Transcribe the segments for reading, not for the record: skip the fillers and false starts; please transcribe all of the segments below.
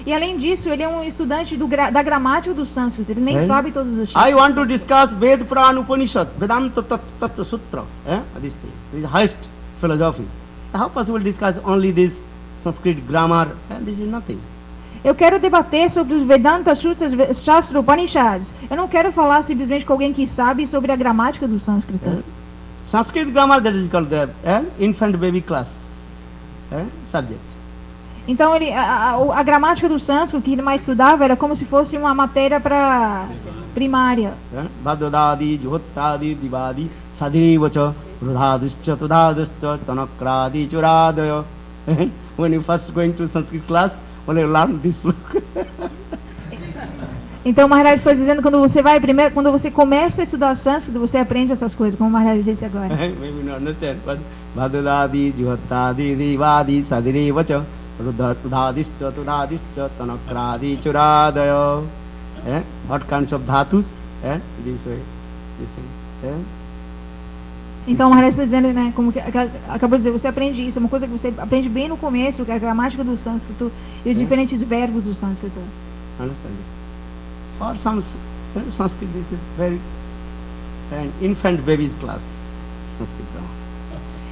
E além disso, ele é um estudante da gramática do sânscrito. Ele nem sabe todos os tipos. I want to discuss Ved Puran Upanishad, Vedanta Tattva Sutra. This thing. This is highest philosophy. How possible to discuss only this Sanskrit grammar? This is nothing. Eu quero debater sobre os Vedanta Sutras, Shastra Upanishads. Eu não quero falar simplesmente com alguém que sabe sobre a gramática do sânscrito. Sanskrit grammar, that is called the infant baby class subject. Então a gramática do sânscrito que ele mais estudava era como se fosse uma matéria para primária. Vadodadi, Juhottadi, Divadi, Sadivacha, Rudhaduscha, Tudaduscha, Tanakradi, Churadayo. When you first going to Sanskrit class, when you learn this look. Então o Maharaj está dizendo que quando você começa a estudar sânscrito, você aprende essas coisas, como o Maharaj disse agora. Maybe not understand, but Vadodadi, Juhottadi, Divadi, Sadivacha, Rudhaduscha, Tudaduscha, Tanakradi, Churadayo. What kinds of dhatus? This way. Então o Maharaj está dizendo, né, como que acabou de dizer, você aprende isso, é uma coisa que você aprende bem no começo, que é a gramática do sânscrito e os diferentes verbos do sânscrito. Understand? For some Sanskrit, this is very infant baby's class. Sanskrit.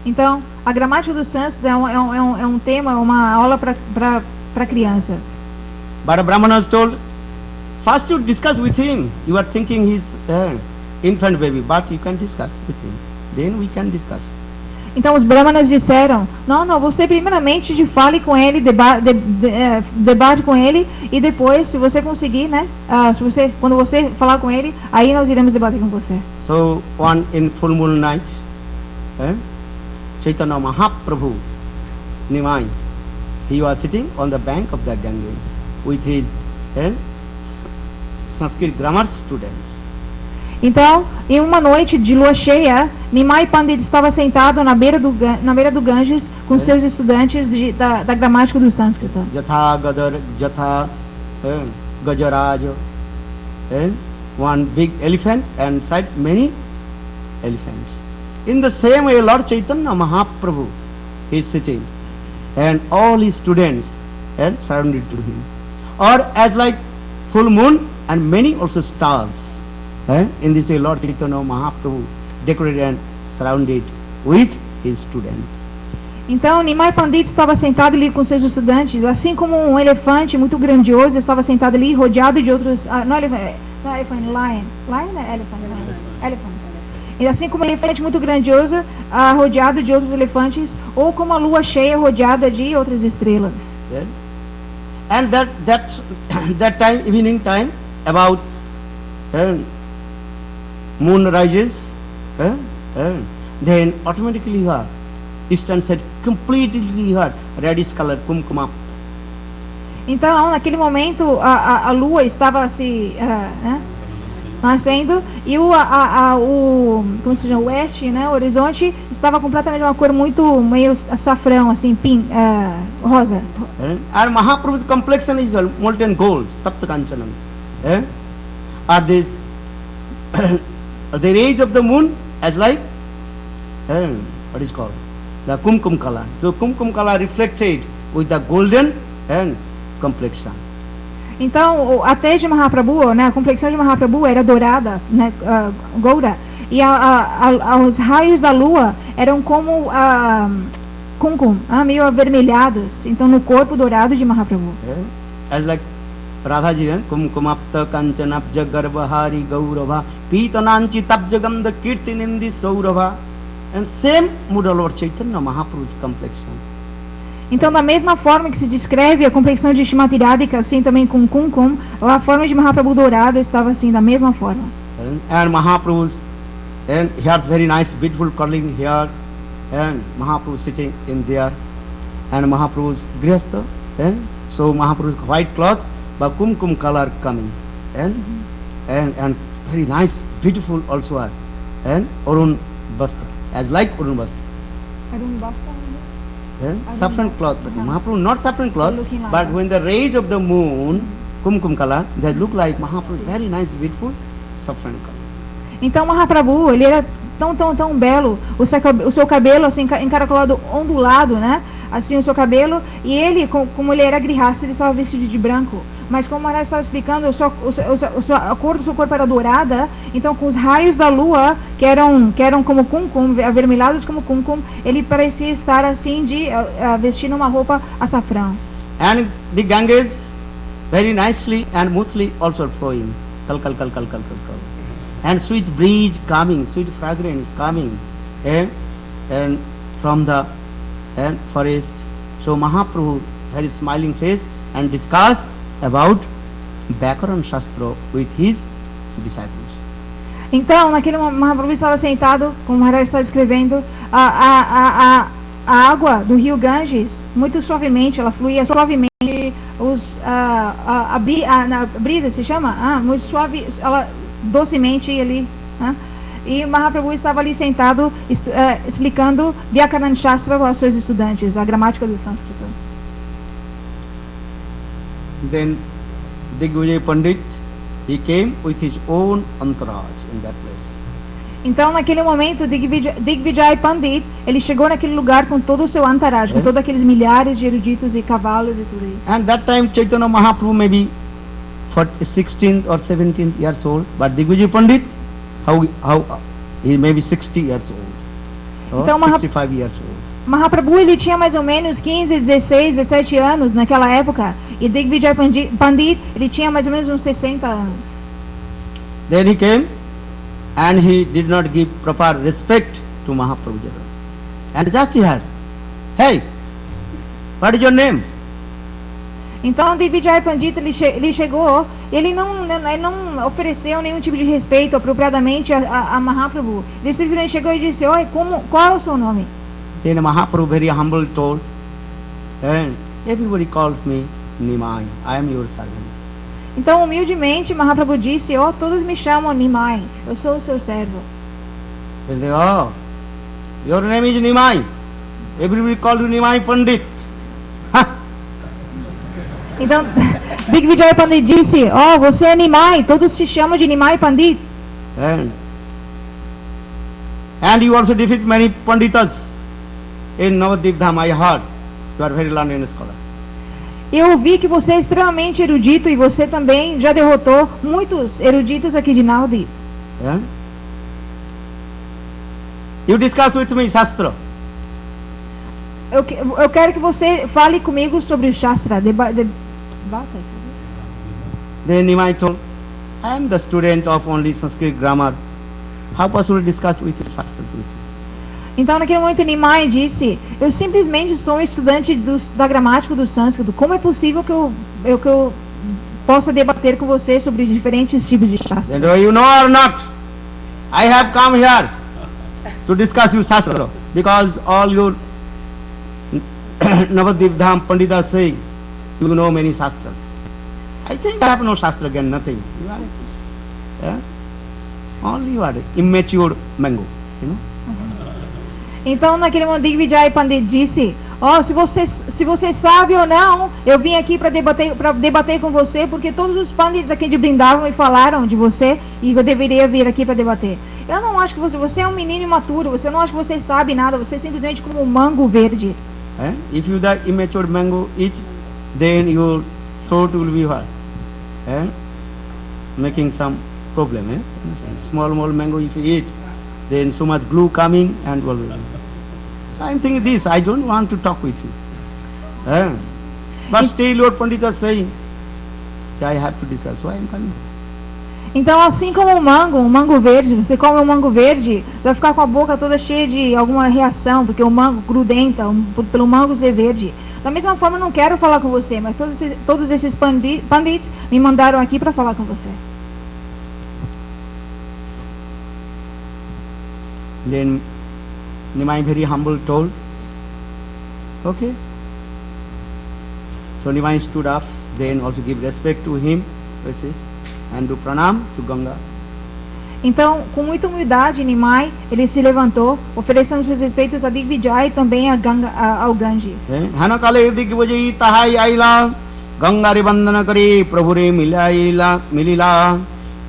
Então a gramática do sânscrito é um tema, uma aula para crianças. But a Brahmana was told, first you discuss with him. You are thinking he's infant baby, but you can discuss with him. Then we can discuss. Então os brahmanas disseram, não, você primeiramente fale com ele, debate com ele, e depois, se você conseguir, né, quando você falar com ele, aí nós iremos debater com você. So in full moon night, Chaitanya Mahaprabhu Nimai, he was sitting on the bank of the Ganges with his Sanskrit grammar students. Então, em uma noite de lua cheia, Nimai Pandit estava sentado na beira do Ganges com seus estudantes da gramática do sânscrito. Jatha Gadar, Jatha Gajaraja, one big elephant and inside many elephants. In the same way, Lord Chaitanya Mahaprabhu is sitting, and all his students surrounded to him, or as like full moon and many also stars. In this way, Lord Chaitanya Mahaprabhu decorated and surrounded with his students. Então, Nimai Pandit estava sentado ali com seus estudantes, assim como um elefante muito grandioso estava sentado ali, rodeado de outros. Lion é elephant. E assim como um elefante muito grandioso, rodeado de outros elefantes, ou como a lua cheia rodeada de outras estrelas. And that time, evening time, about moon rises, then automatically her eastern side completely her reddish color kumkuma. Então, naquele momento, a lua estava se nascendo e como se chama, o oeste, né, o horizonte estava completamente uma cor muito meio açafrão, assim, rosa. And Mahaprabhu's complexion is molten gold, tapta kanchanam. Are this the rays of the moon as like what is called the kumkum color. So kumkum color reflected with the golden complexion. Então a tez de Mahaprabhu, né, a complexão de Mahaprabhu era dourada, né, goura, e os raios da lua eram como kumkum, meio avermelhados, então no corpo dourado de Mahaprabhu. As like Radhaji, kumkumapta kanchanabja garbhari gaurava pitananchi tabjagam the kirtinindi saurava. And same mood of Lord Chaitanya Mahaprabhu's complexion. Então, da mesma forma que se descreve a complexão de Shrimati Radhika, assim também com kumkum, a forma de Mahaprabhu dourado estava assim, da mesma forma. And Mahaprabhu's he has very nice, beautiful curling hair, and Mahaprabhu sitting in there, and Mahaprabhu's grihastha, so Mahaprabhu's white cloth, but kumkum color coming, and very nice, beautiful also, and Arun Bastra, as like Arun Bastra. Arun Bastra? Saffron cloth, but Mahaprabhu not saffron cloth, but when the rays of the moon, kumkum color, they look like Mahaprabhu, very nice, beautiful, saffron color. Então Mahaprabhu, ele era tão belo, o seu cabelo assim encaracolado, ondulado, né? assim o seu cabelo, e ele, como ele era grihasta, ele estava vestido de branco. Mas como o Maharaj estava explicando, a cor do seu corpo era dourada, então com os raios da lua, que eram como kumkum, avermelhados como kumkum, ele parecia estar assim, vestindo uma roupa açafrão. And the Ganges very nicely and smoothly also flowing. Kal kal kal kal kal kal kal. And sweet breeze coming, sweet fragrance coming, and from the forest. So Mahaprabhu had a smiling face and discussed about Vyakaran Shastra with his disciples. Então, naquele momento, Mahaprabhu estava sentado, como o Maharaj está escrevendo, a água do rio Ganges, muito suavemente, ela fluía suavemente, a brisa se chama? Muito suave, ela docemente ali. E Mahaprabhu estava ali sentado, explicando Vyakaran Shastra aos seus estudantes, a gramática do sânscrito. Then Digvijay Pandit, he came with his own entourage in that place. Então, naquele momento, Digvijay Pandit, ele chegou naquele lugar com todo o seu entourage, com todos aqueles milhares de eruditos e cavalos e tudo isso. And that time Chaitanya Mahaprabhu maybe 16 or 17 years old, but Digvijay Pandit, how he may be 60 years old, or então, 65 years old. Mahaprabhu, ele tinha mais ou menos 15, 16, 17 anos naquela época, e Digvijay Pandit, ele tinha mais ou menos uns 60 anos. Then he came and he did not give proper respect to Mahaprabhu. And just he had, hey, what is your name? Então Digvijay Pandit, ele chegou, ele não ofereceu nenhum tipo de respeito apropriadamente a Mahaprabhu. Ele simplesmente chegou e disse, oi, qual é o seu nome? Then Mahaprabhu very humble told, and everybody called me Nimai, I am your servant. Então, humildemente, Mahaprabhu disse, todos me chamam Nimai, eu sou o seu servo. They say, oh, your name is Nimai, everybody called you Nimai Pandit. Então, Digvijay Pandit disse, você é Nimai, todos te chamam de Nimai Pandit. And you also defeat many Panditas in Navadvip Dham, I heard. You are very learned scholar. Eu ouvi que você é extremamente erudito e você também já derrotou muitos eruditos aqui de Navadvip. You discuss with me Shastra. Eu quero que você fale comigo sobre o Shastra. Then Nimai told, I am the student of only Sanskrit grammar. How possible to discuss with Shastra with you? Então, naquele momento, Nimai disse, eu simplesmente sou um estudante da gramática do sânscrito. Como é possível que eu possa debater com você sobre diferentes tipos de Shastra? Then, you know or not, I have come here to discuss your Shastra because all your Navadvip Dham Panditas say you know many Shastras. I think I have no Shastra again, nothing. You are, only you are immature mango, you know. Então, naquele momento, Digvijay Pandit disse, se você sabe ou não, eu vim aqui para debater com você, porque todos os pandits aqui de Brindavan me falaram de você, e eu deveria vir aqui para debater. Eu não acho que você é um menino imaturo, você não acha que você sabe nada, você é simplesmente como um mango verde. If you the immature mango eat, then your throat will be what? Making some problem. Small mango if you eat, then so much glue coming and all. So I am thinking this, I don't want to talk with you. But still your Pandita is saying, I have to discuss, so I am coming. Então, assim como um mango verde, você come um mango verde, você vai ficar com a boca toda cheia de alguma reação, porque o mango grudenta, pelo mango ser verde. Da mesma forma, eu não quero falar com você, mas todos esses pandits me mandaram aqui para falar com você. Then Nimai very humble told, okay. So Nimai stood up, then also give respect to him, and do pranam to Ganga. Então, com muita humildade, Nimai, ele se levantou, oferecendo seus respeitos a Digvijay e também ao Ganges. Hanakale Digvijay tahai aila, Ganga re bandana kare, Prabhu re milila,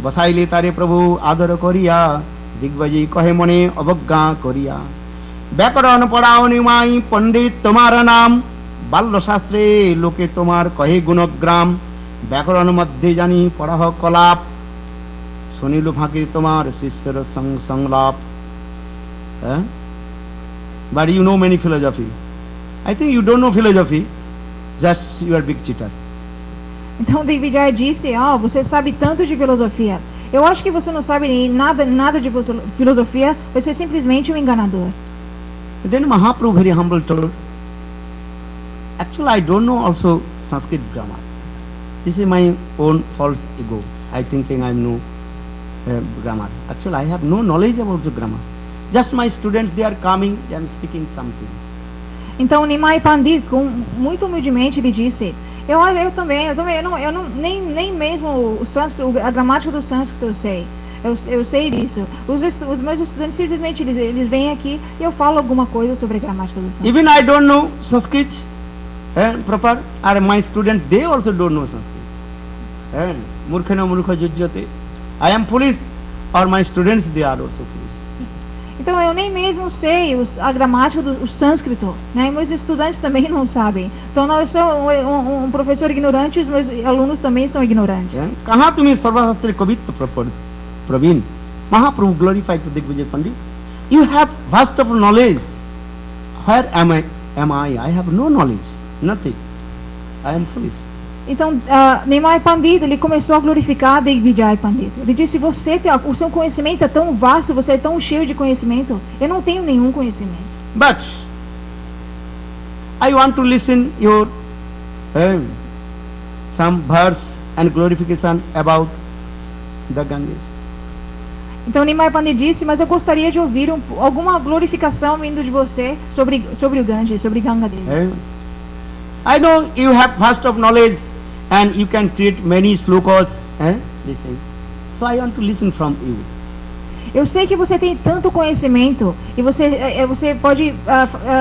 basaile tare Prabhu adara koriya, Digvijay kahe mone abagga koriya. ব্যাকরণ পড়াও নিমাই পণ্ডিত তোমার নাম বাল্য শাস্ত্রে লোকে তোমার কহে গুণগ্রাম ব্যাকরণ মধ্যে জানি পড়াহ কলাপ শুনিল ফাঁকি তোমার শিষ্যের সংলাপ but you know many philosophy. I think you don't know philosophy, just you are big cheater. Então Digvijaya disse, você sabe tanto de filosofia. Eu acho que você não sabe nada de filosofia, você é simplesmente um enganador. Then Mahaprabhu very humble told, actually I don't know also Sanskrit grammar. This is my own false ego. I thinking I know grammar. Actually I have no knowledge about the grammar. Just my students, they are coming, they are speaking something. Então Nimai Pandit, muito humildemente, ele disse: eu não, nem mesmo o sânscrito, a gramática do sânscrito eu sei. Eu sei disso. Os meus estudantes simplesmente eles vêm aqui e eu falo alguma coisa sobre a gramática do sânscrito. Even I don't know Sanskrit proper, or my students, they also don't know Sanskrit. Murkhana murkha jujjate. I am foolish, or my students, they are also foolish. Então eu nem mesmo sei a gramática do sânscrito, né? Meus estudantes também não sabem. Então eu sou um professor ignorante, os meus alunos também são ignorantes. कहाँ तुम्हें सर्वशास्त्र कवित्व Praveen Mahaprabhu glorified to Digvijay Pandit. You have vast of knowledge. Where am I? I have no knowledge, nothing. I am foolish. Então, Nimai Pandit, ele começou a glorificar Digvijay Pandit. Ele disse: o seu conhecimento é tão vasto, você é tão cheio de conhecimento. Eu não tenho nenhum conhecimento. But I want to listen your some verse and glorification about the Ganges. Então Nimai Pandit disse: mas eu gostaria de ouvir alguma glorificação vindo de você sobre o Ganges, sobre Ganga Devi. I know you have vast of knowledge and you can create many slokas, this thing. So I want to listen from you. Eu sei que você tem tanto conhecimento e você pode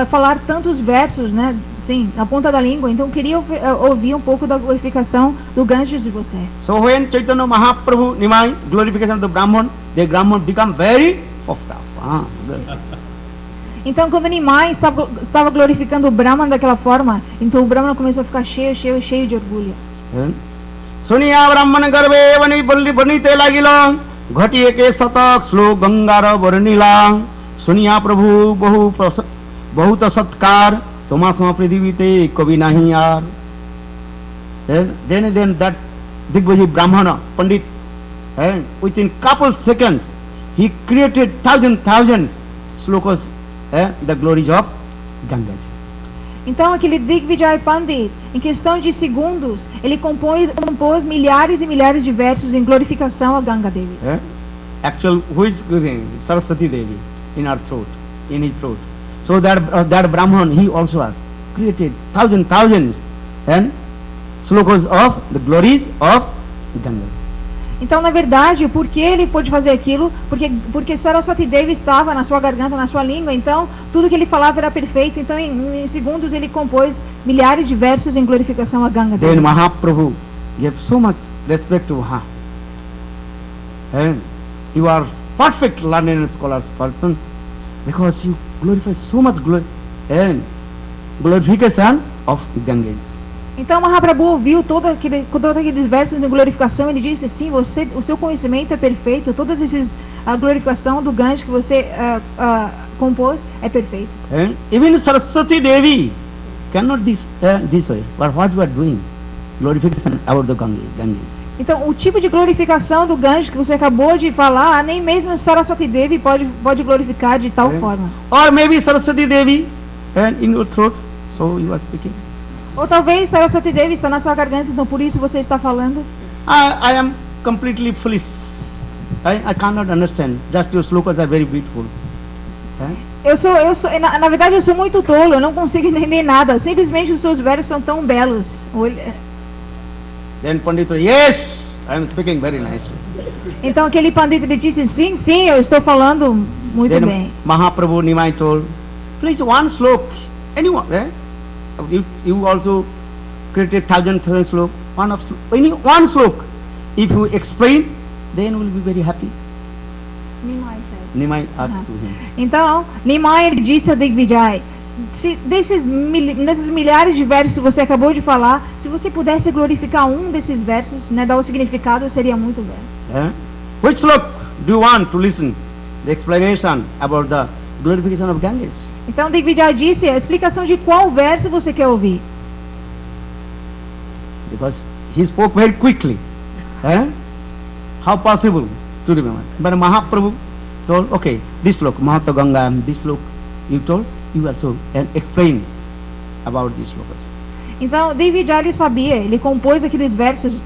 falar tantos versos, né? Sim, na ponta da língua. Então eu queria ouvir um pouco da glorificação do Ganges de você. So when Chaitanya Mahaprabhu Nimai glorification of the Brahman, the Brahman become very puffed up. Então, quando Nimai estava glorificando o Brahman daquela forma, então o Brahman começou a ficar cheio de orgulho. Suniya Brahman garbe banite lagila ghatiye ke satak slok gangar varnila Suniya Prabhu bahut satkar toma sama prithivite kavi nahi yaar. Then that Digvijay Brahmana Pandit, within couple seconds he created thousands slokas, the glories of Ganges. Então aquele Digvijay Pandit, em questão de segundos, ele compôs milhares e milhares de versos em glorificação a Ganga Devi. Actual, who is giving Saraswati Devi in her throat, in his throat. So that Brahman, he also created thousands and slokas of the glories of Ganges. Então, na verdade, por que ele pôde fazer aquilo? Porque Saraswati Devi estava na sua garganta, na sua língua. Então, tudo que ele falava era perfeito. Então, em segundos, ele compôs milhares de versos em glorificação a Ganga Devi. Then Mahaprabhu gave so much respect to her. And you are perfect learned and scholar person because you glorify so much glorification of Ganges. Então Mahaprabhu ouviu todos aqueles versos em glorificação. Ele disse: sim, o seu conhecimento é perfeito. Todas a glorificação do Ganges que você compôs é perfeito. Even Saraswati Devi cannot this way. But what you are doing, glorification about the Ganges. Então o tipo de glorificação do Ganges que você acabou de falar, nem mesmo Saraswati Devi pode glorificar de tal forma. Or maybe Saraswati Devi in your throat, so you are speaking. Ou talvez Saraswati Devi está na sua garganta, então por isso você está falando. I am completely foolish. I cannot understand. Just your slokas are very beautiful. Na verdade eu sou muito tolo, eu não consigo entender nada. Simplesmente os seus versos são tão belos. Then Pandit said, yes, I am speaking very nicely. Então aquele pandita ele disse: sim, eu estou falando muito Then bem. Mahaprabhu Nimai told, please one slok, anyone, you also created thousand slok, one slok. If you explain, then we'll be very happy. Nimai said. Nimai asked Uh-huh. to him. Então, Nimai ele disse a Digvijay, desses milhares de versos que você acabou de falar, se você pudesse glorificar um desses versos, né, dar o significado, seria muito bem. Which slok do you want to listen? The explanation about the glorification of Ganges. Então, Digvijay disse, a explicação de qual verso você quer ouvir. Because he spoke very quickly. How possible to remember? But Mahaprabhu told, okay, this slok, Mahata Ganga, this slok, you told, you also, and explain about this slokas. Então, Digvijay ele sabia, ele compôs aqueles versos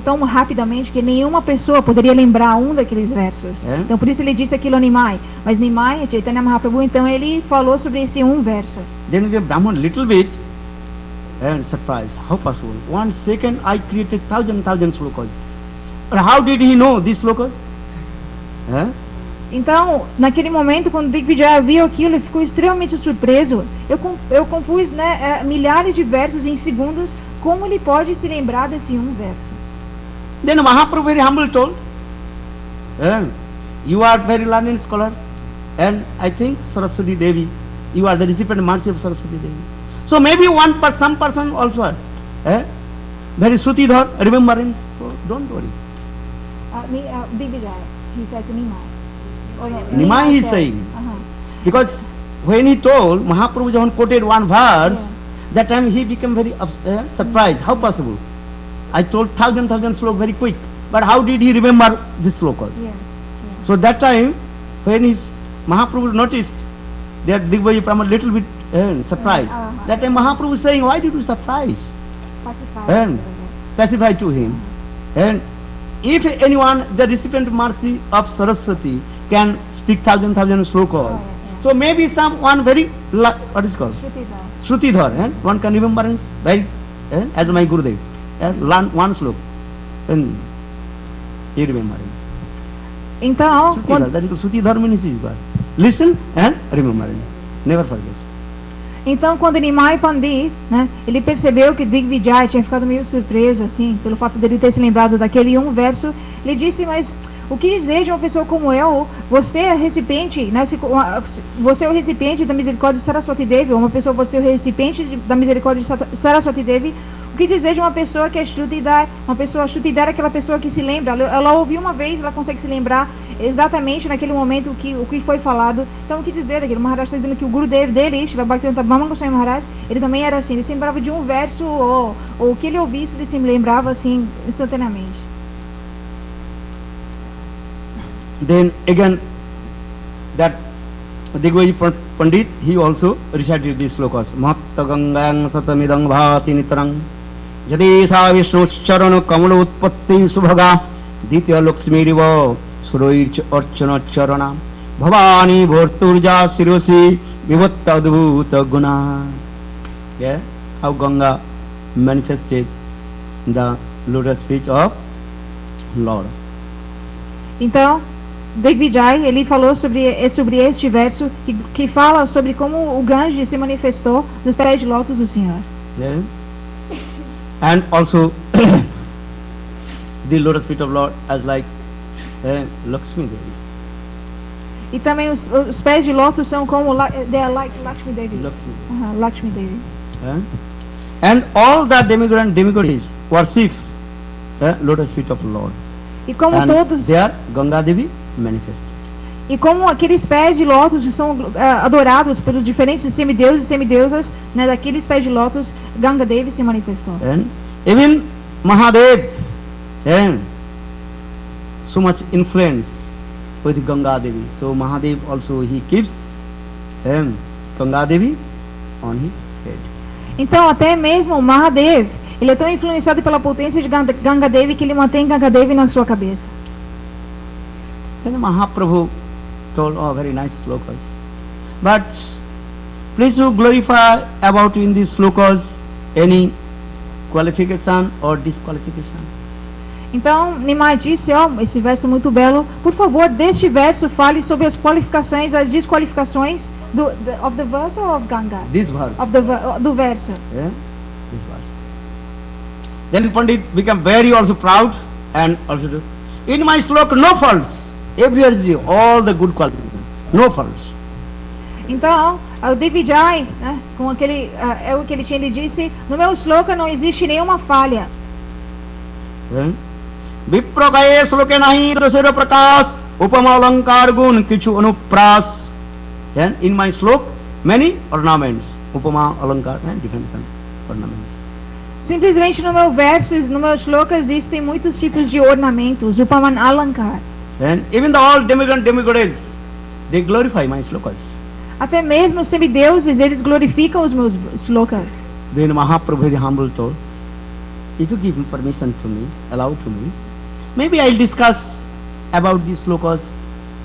tão rapidamente que nenhuma pessoa poderia lembrar um daqueles versos. É? Então, por isso ele disse aquilo a Nimai. Mas Nimai, Chaitanya Mahaprabhu, então ele falou sobre esse um verso. Then we Brahman little bit and surprised. How possible? 1 second I created thousand slokas. But how did he know these slokas? Então, naquele momento, quando Digvijay viu aquilo, ele ficou extremamente surpreso. Eu compus, né, milhares de versos em segundos. Como ele pode se lembrar desse um verso? Then Mahaprabhu very humble told, you are very learned scholar, and I think Saraswati Devi, you are the recipient mercy of Saraswati Devi. So maybe some person also are very Srutidhar, remembering. So don't worry. Digvijay, he said to Nimai. Nimai is saying. Because when he told, Mahaprabhu Jahan quoted one verse, Yes. that time he became very surprised. How possible? I told thousand slok very quick. But how did he remember this slokas? Yes. So that time, when his Mahaprabhu noticed that Digvijay from a little bit surprised, that time Mahaprabhu is saying, why did you surprise? Pacify to him. And if anyone, the recipient mercy of Saraswati, can speak thousand slokas, so maybe someone very, what is called? Shrutidhar, one can remember very, as my Gurudev, learn one slok, and he remembers. Então, Shrutidhar, that is called Shrutidhar means is what? Listen and remember, never forget. Então, quando Nimai Pandit, né, ele percebeu que Digvijay tinha ficado meio surpreso, assim, pelo fato dele ter se lembrado daquele um verso, ele disse, mas o que dizer de uma pessoa como eu? Você é recipiente, né, você é o recipiente da misericórdia de Saraswati Devi, ou uma pessoa pode ser o recipiente da misericórdia de Saraswati Devi. O que dizer de uma pessoa que é Shrutidhar? Uma pessoa Shrutidhar é aquela pessoa que se lembra, ela ouviu uma vez, ela consegue se lembrar exatamente naquele momento o que foi falado. Então, o que dizer daquilo? O Maharaj está dizendo que o Gurudev dele, Srila Bhaktivedanta Goswami Maharaj, ele também era assim, ele se lembrava de um verso, ou o que ele ouvisse, ele se lembrava assim, instantaneamente. Then again, that Digvijay Pandit, he also recited these slokas. Mahatta Gangang Satamidang Bhati Nitarang Jadesa Vishnu Charana Kamala Utpatti Subhaga Ditya Lakshmi Riva Suroirch Archana Charana Bhavani Bharturja Sirosi Vivatta Adbhuta Guna. Yeah, how Ganga manifested the lotus feet of Lord. Então, Digvijay, ele falou sobre este verso que fala sobre como o Ganges se manifestou nos pés de lótus do Senhor. Yeah. And also the lotus feet of Lord as like Lakshmi Devi. E também os pés de lótus são como they are like Lakshmi Devi. Lakshmi. Lakshmi Devi. And all the demigods worship lotus feet of Lord. E como And todos they are Ganga Devi manifested. E como aqueles pés de lótus que são adorados pelos diferentes semideuses e semideusas, né, daqueles pés de lótus, Ganga Devi se manifestou. And even Mahadev, so much influence with Ganga Devi. So Mahadev also he keeps Ganga Devi on his head. Então até mesmo o Mahadev, ele é tão influenciado pela potência de Ganga Devi que ele mantém Ganga Devi na sua cabeça. Then Mahaprabhu told, oh, very nice slokas. But please you glorify about in these slokas any qualification or disqualification. Então Nimai disse, esse verso é muito belo. Por favor, deste verso fale sobre as qualificações, as desqualificações of the verse or of Ganga? This verse. Do verso. Yeah, this verse. Then Pandit became very also proud and also in my sloka no faults. Everywhere is all the good qualifications, no faults. Então, o Divijay, né, com aquele, é o que ele tinha, ele disse, no meu shloka não existe nenhuma falha. विप्र गए श्लोके नहीं दशेर प्रकाश उपमा अलंकार गुण किछु अनुप्रास. In my slok many ornaments, upama alankar and different ornaments. Simplesmente no meu verso, no meu shloka existem muitos tipos de ornamentos, upaman alankar. And even the all demigods, they glorify my slokas. Até mesmo os semideuses, eles glorificam os meus shlokas. Then Mahaprabhu very humble told, if you give permission to me, allow to me, maybe I'll discuss about these slokas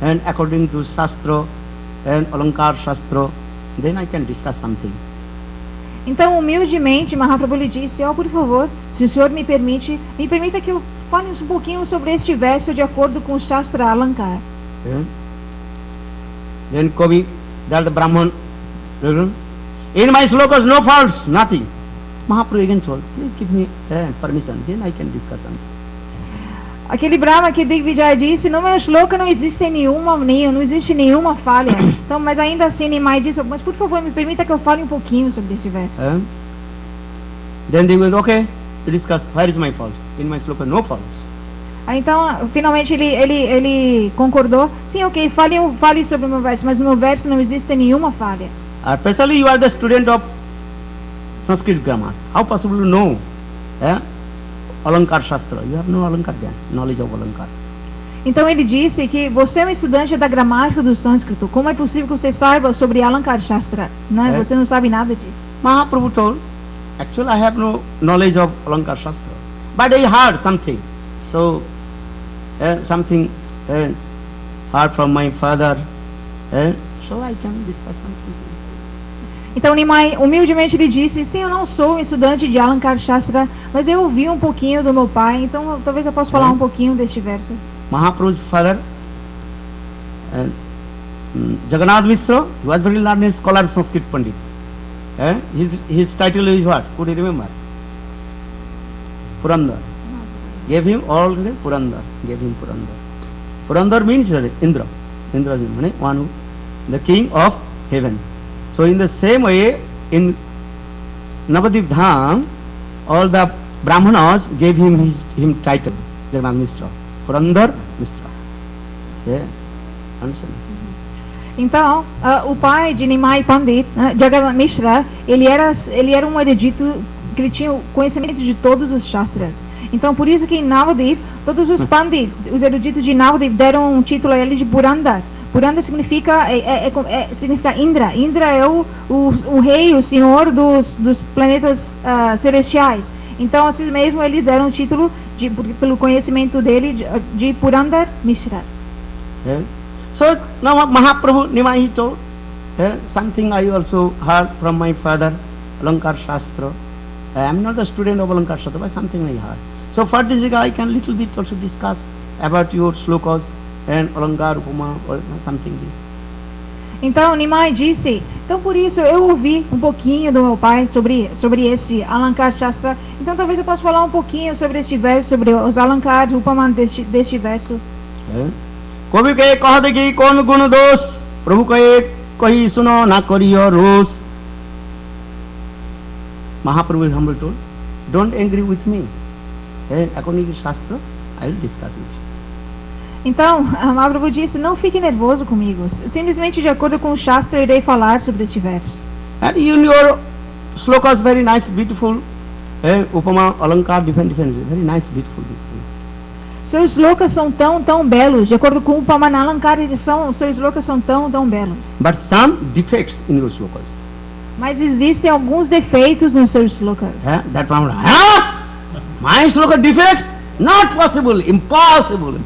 and according to Shastra and Alankar Shastra, then I can discuss something. Então, humildemente, Mahaprabhu lhe disse, por favor, se o senhor me permita que eu fale um pouquinho sobre este verso de acordo com o Shastra Alankar. Then Kavi, that the Brahman, in my slokas no faults, nothing. Mahaprabhu again told, please give me permission, then I can discuss something. Aquele Brahma que Digvijay disse, no meu shloka não existe nenhuma falha. Então, mas ainda assim Nimai disse, mas por favor me permita que eu fale um pouquinho sobre este verso. Then they will, okay, discuss, where is my fault? In my sloka no faults. Então, finalmente ele concordou, sim, ok, fale sobre o meu verso, mas no meu verso não existe nenhuma falha. Especially you are the student of Sanskrit grammar. How possible to know? Alankar Shastra. You have no Alankar then, knowledge of Alankar. Então ele disse que você é um estudante da gramática do sânscrito. Como é possível que você saiba sobre Alankar Shastra? Não é? Você não sabe nada disso. Mahaprabhu told, actually I have no knowledge of Alankar Shastra. But I heard something. So, something heard from my father. So I can discuss something. Então Nimai, humildemente ele disse, sim, eu não sou um estudante de Alankar Shastra, mas eu ouvi um pouquinho do meu pai, então talvez eu possa falar um pouquinho deste verso. Mahaprabhu's father, Jagannath Mishra, he was very learned scholar Sanskrit Pandit. His title is what? Could you remember? Purandar. Gave him all the Purandar. Gave him Purandar. Purandar means Indra. Indra is one who, the king of heaven. So in the same way, in Navadip Dham, all the Brahmanas gave him title, Jagannath Mishra, Purandar Mishra. Yeah, understand? Então, o pai de Nimai Pandit, Jagannath Mishra, ele era um erudito que ele tinha o conhecimento de todos os Shastras. Então, por isso que em Navadip, todos os Pandits, os eruditos de Navadip deram um título a ele de Purandar. Purandar significa Indra. Indra é o rei, o senhor dos planetas celestiais. Então, assim mesmo, eles deram o título, pelo conhecimento dele, de Purandar Mishra. So, now Mahaprabhu Nimai told, something I also heard from my father, Alankar Shastra. I am not a student of Alankar Shastra, but something I heard. So, for this I can little bit also discuss about your slokas and Alankar Upama or something this. Então Nimai disse, então por isso eu ouvi um pouquinho do meu pai sobre esse Alankar Shastra, então talvez eu possa falar um pouquinho sobre este verso, sobre os Alankar Upama deste verso. Kavi ke kah deki kon gun dos, Prabhu kahe kahi suno na kariyo ros. Mahaprabhu humble told, don't angry with me. According to Shastra, I will discuss it. Então, Mahaprabhu disse, não fique nervoso comigo. Simplesmente de acordo com o Shastra, irei falar sobre este verso. And in your slokas very nice, beautiful, Upama, Alankar, different, very nice, beautiful this thing. Seus slokas são tão belos. De acordo com o Upama Alankar, seus slokas são tão belos. But some defects in your slokas. Mas existem alguns defeitos nos seus slokas. That one, my sloka defects? Not possible, impossible.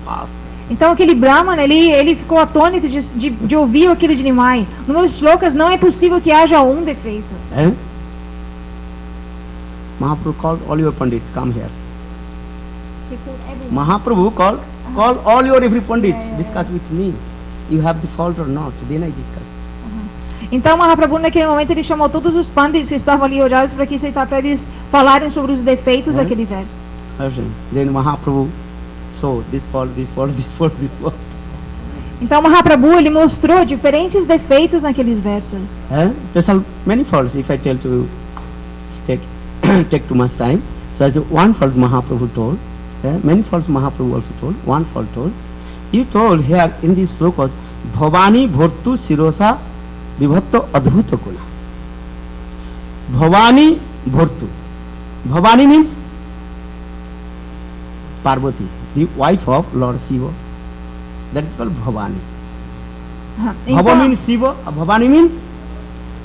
Então aquele Brahman, ele ficou atônito de ouvir aquilo de Nimai. Nos meus shlokas não é possível que haja um defeito. Mahaprabhu called all your pandits, come here. Mahaprabhu called all your every pandits, discuss with me. You have the fault or not, then I discuss. Então Mahaprabhu naquele momento ele chamou todos os pandits que estavam ali olhados para eles falarem sobre os defeitos daquele verso. Then Mahaprabhu, so this fault. Então Mahaprabhu ele mostrou diferentes defeitos naqueles versos. Special many faults. If I tell to you, take too much time. So as one fault Mahaprabhu told, many faults Mahaprabhu also told. One fault told. He told here in these slokas, Bhavani Bhortu Sirosa Vibhatto Adhuta Kula. Bhavani Bhortu. Bhavani means Parvati, the wife of Lord Shiva. That is called Bhavani. Bhava means Shiva, Bhavani means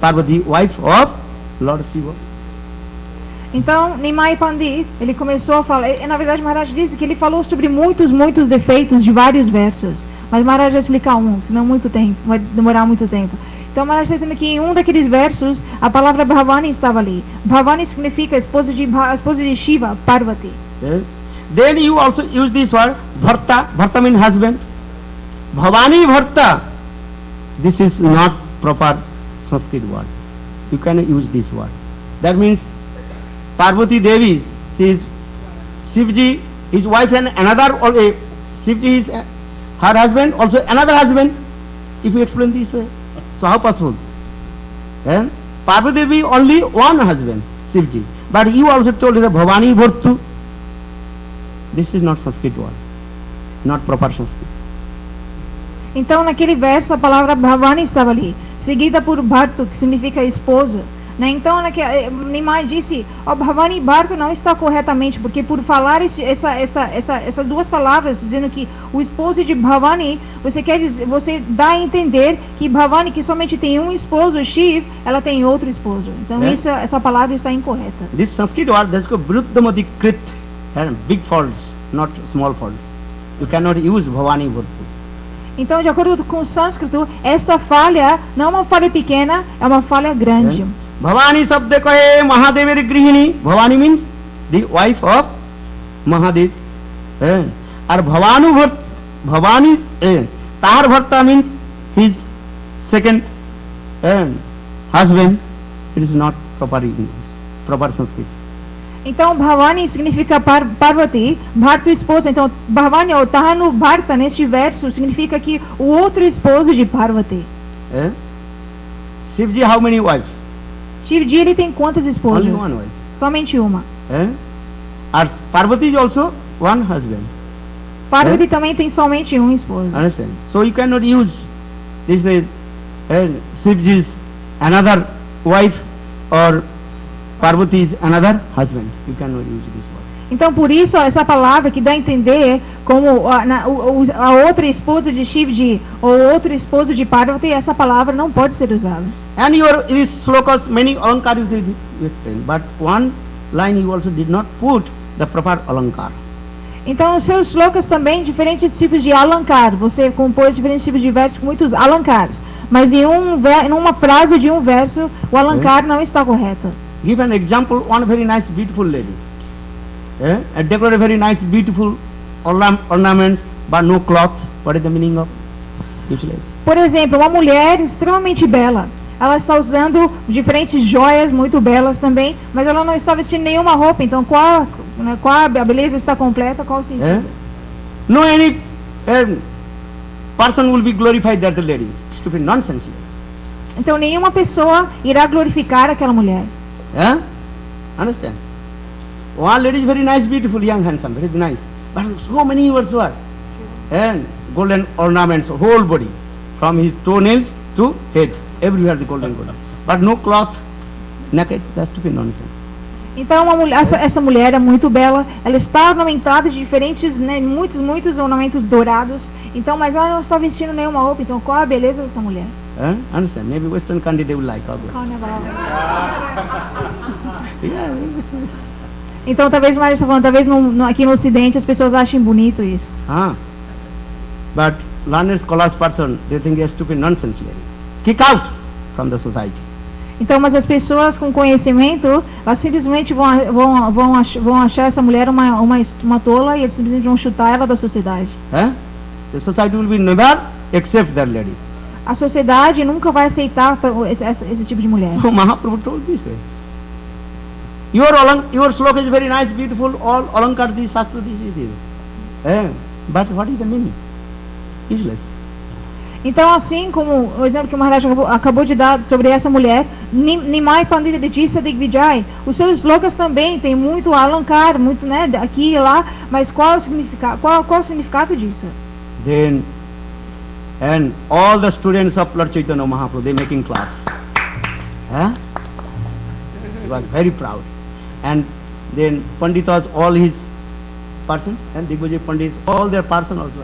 Parvati, wife of Lord Shiva. Então, Nimai Pandit, ele começou a falar, na verdade Maharaj disse que ele falou sobre muitos defeitos de vários versos, mas Maharaj vai explicar um, senão muito tempo, vai demorar muito tempo. Então Maharaj está dizendo que em um daqueles versos, a palavra Bhavani estava ali. Bhavani significa esposa de Shiva, Parvati. Then you also use this word, Bharta. Bharta means husband. Bhavani Bharta. This is not proper Sanskrit word. You cannot use this word. That means Parvati Devi, she is Shivji, his wife, and another, Shivji is her husband, also another husband, if you explain this way. So how possible? Parvati Devi only one husband, Shivji. But you also told the Bhavani Bhartu. This is not Sanskrit word, not proper Sanskrit. Então naquele verso a palavra Bhavani estava ali, seguida por Bhartu, que significa esposo. Né? Então Nimai disse, Bhavani Bhartu não está corretamente, porque por falar essas duas palavras, dizendo que o esposo de Bhavani, você dá a entender que Bhavani, que somente tem um esposo, Shiv, ela tem outro esposo. Então essa palavra está incorreta. This Sanskrit word, that's called Bruddhamati Krit, big faults, not small faults. You cannot use Bhavani Bhartu. Então, de acordo com o sânscrito, essa falha não é uma falha pequena, é uma falha grande. Bhavani sabde kahe Mahadever Grihini. Bhavani means the wife of Mahadev. Or Bhavani, Tahar Bharta means his second husband. It is not proper English, proper Sanskrit. Então, Bhavani significa Parvati, Bhartu esposa. Então, Bhavani ou Tahanu Bharta, neste verso, significa que o outro esposo de Parvati. Shivji, how many wives? Shivji, ele tem quantas esposas? Only one wife. Somente uma. Or Parvati is also one husband. Parvati também tem somente um esposo. Understand? So you cannot use this Shivji's another wife or Parvati is another husband. You cannot use this word. Então, por isso, essa palavra que dá a entender como a outra esposa de Shivji ou outro esposo de Parvati, essa palavra não pode ser usada. And these slokas, many alankar you explain, but one line you also did not put the proper alankar. Então, nos seus slokas também, diferentes tipos de alankar. Você compôs diferentes tipos de versos com muitos alankares. Mas em uma frase de um verso, o alankar não está correto. Give an example, one very nice, beautiful lady. Decorate very nice, beautiful ornaments, but no cloth. What is the meaning of useless? Por exemplo, uma mulher extremamente bela. Ela está usando diferentes joias muito belas também, mas ela não está vestindo nenhuma roupa. Então, qual a beleza está completa? Qual o sentido? No any person will be glorified that the lady. Stupid nonsense. Então, nenhuma pessoa irá glorificar aquela mulher. Understand? One lady is very nice, beautiful, young, handsome, very nice. But so many years were. And golden ornaments, whole body, from his toenails to head, everywhere the golden. But no cloth, naked, that's stupid nonsense. Então essa mulher é muito bela, ela está ornamentada de diferentes, né, muitos ornamentos dourados. Então, mas ela não está vestindo nenhuma roupa. Então, qual a beleza dessa mulher? Understand? Maybe Western country they will like. Então, talvez Maria está falando, talvez aqui no Ocidente as pessoas achem bonito isso. But learned scholars person, they think they are stupid nonsense lady. Kick out from the society. Então, mas as pessoas com conhecimento, elas simplesmente vão achar essa mulher uma tola e eles simplesmente vão chutar ela da sociedade. The society will be never accept that lady. A sociedade nunca vai aceitar esse tipo de mulher. Mahaprabhu told this. Your sloka is very nice, beautiful, all alankar, this, shastra, this. But what is the meaning? Useless. Então, assim como o exemplo que o Maharaj acabou de dar sobre essa mulher, Nimai Pandita ele disse a Digvijay, os seus slokas também tem muito alankar, muito, né, aqui e lá, mas qual é o significado, qual o significado disso? Then, and all the students of Lord Chaitanya Mahaprabhu, they making claps. Huh? He was very proud. And then Panditas, all his persons, and Digvijay Pandits, all their person also.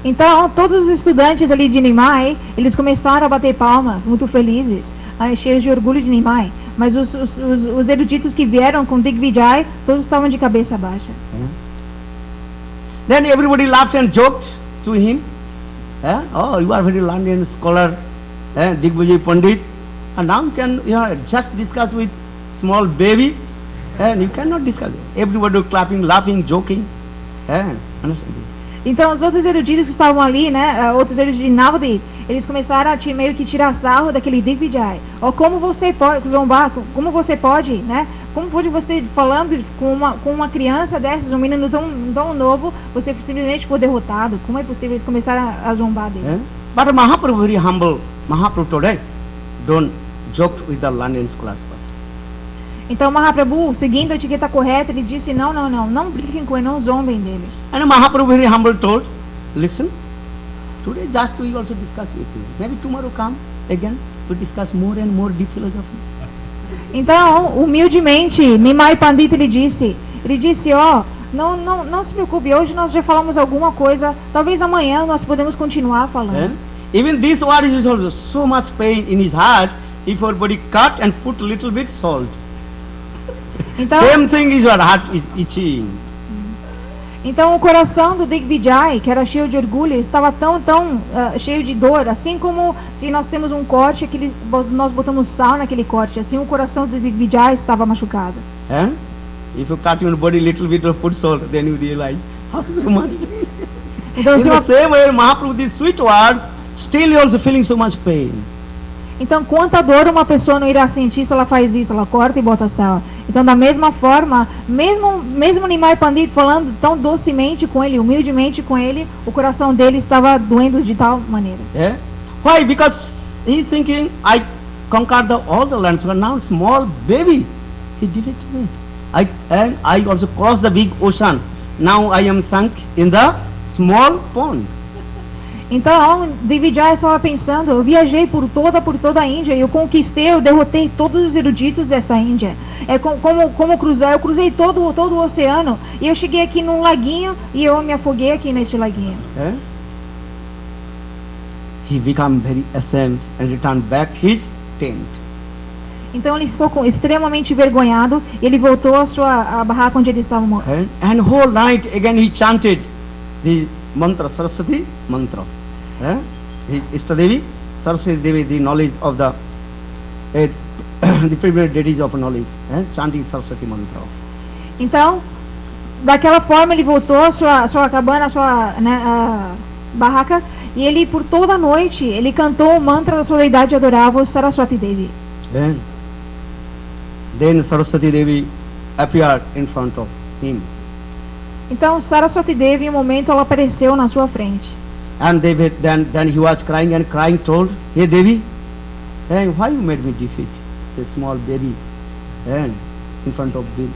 Então, todos os estudantes ali de Nimai, eles começaram a bater palmas, muito felizes, cheios de orgulho de Nimai. Mas os eruditos que vieram com Digvijay, todos estavam de cabeça baixa. Then everybody laughed and joked to him. Oh, you are very learned and scholar, Digvijay Pandit. And now you can just discuss with small baby, and you cannot discuss. Everybody clapping, laughing, joking. Understand? Então, os outros eruditos que estavam ali, né, outros eruditos de Navadip, eles começaram a meio que tirar sarro daquele Digvijay. Ou como você pode zombar, como você pode, né? Como pode você falando com uma criança dessas, um menino tão novo, você simplesmente for derrotado? Como é possível eles começaram a zombar dele? But Mahaprabhu very humble. Mahaprabhu today don't joke with the London scholars. Então Mahaprabhu, seguindo a etiqueta correta, ele disse não brinquem com ele, não zombem dele. And Mahaprabhu very humble told, listen, today just we also discuss with you. Maybe tomorrow come again to discuss more and more deep philosophy. Então, humildemente, Nimai Pandita ele disse, não se preocupe, hoje nós já falamos alguma coisa, talvez amanhã nós podemos continuar falando. Even this word is also so much pain in his heart, if your body cut and put little bit salt. Então, same thing is your heart is itching. Então o coração do Digvijay, que era cheio de orgulho, estava tão cheio de dor, assim como se nós temos um corte, nós botamos sal naquele corte, assim o coração do Digvijay estava machucado. If you cut your body little bit of put salt, then you realize how so much pain. Então, in the same way, Mahaprabhu, these sweet words, still you also feeling so much pain. Então, quanta dor uma pessoa não irá sentir se ela faz isso, ela corta e bota sal. Então, da mesma forma, mesmo Nimai Pandit falando tão docemente com ele, humildemente com ele, o coração dele estava doendo de tal maneira. Why? Because he thinking, I conquered all the lands, but now small baby, he did it to me. I also crossed the big ocean. Now I am sunk in the small pond. Então, Digvijay estava pensando, eu viajei por toda a Índia, eu conquistei, eu derrotei todos os eruditos desta Índia. Como cruzar, eu cruzei todo o oceano, e eu cheguei aqui num laguinho, e eu me afoguei aqui neste laguinho. He became very ashamed and returned back his tent. Então ele ficou extremamente envergonhado, e ele voltou à barraca onde ele estava morando. And whole night again he chanted the mantra, Saraswati mantra. Ishtadevi, Saraswati Devi, the knowledge of the premier deities of knowledge, chanting Saraswati mantra. Então, daquela forma ele voltou à sua cabana, à sua barraca, e ele por toda a noite ele cantou o mantra da sua deidade adorável, Saraswati Devi. Then Saraswati Devi appeared in front of him. Então Saraswati Devi, em um momento, ela apareceu na sua frente. And then he was crying and crying, told, "Hey Devi, why you made me defeat the small baby, in front of the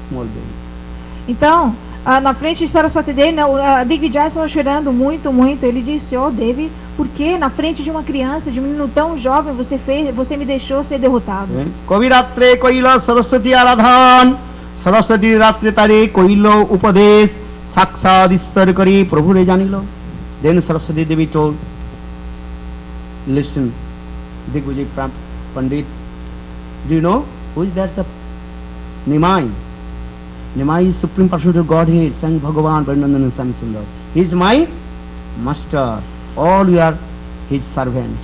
small baby?" Então, na frente de Saraswati Devi, Digvijay estava chorando muito. Ele disse, Devi, por que na frente de uma criança, de um menino tão jovem, você me deixou ser derrotado? Kaviratre koilo Saraswati aradhan, Saraswati ratre tare koilo upadesh, saksad ishwar kari prabhu re janilo. Then Saraswati Devi told, listen, Digvijay Pandit, do you know who is that? Nimai. Nimai is Supreme Personality of Godhead, Sang Bhagavan Varnandana Swami Sundar. He is my master. All you are his servant.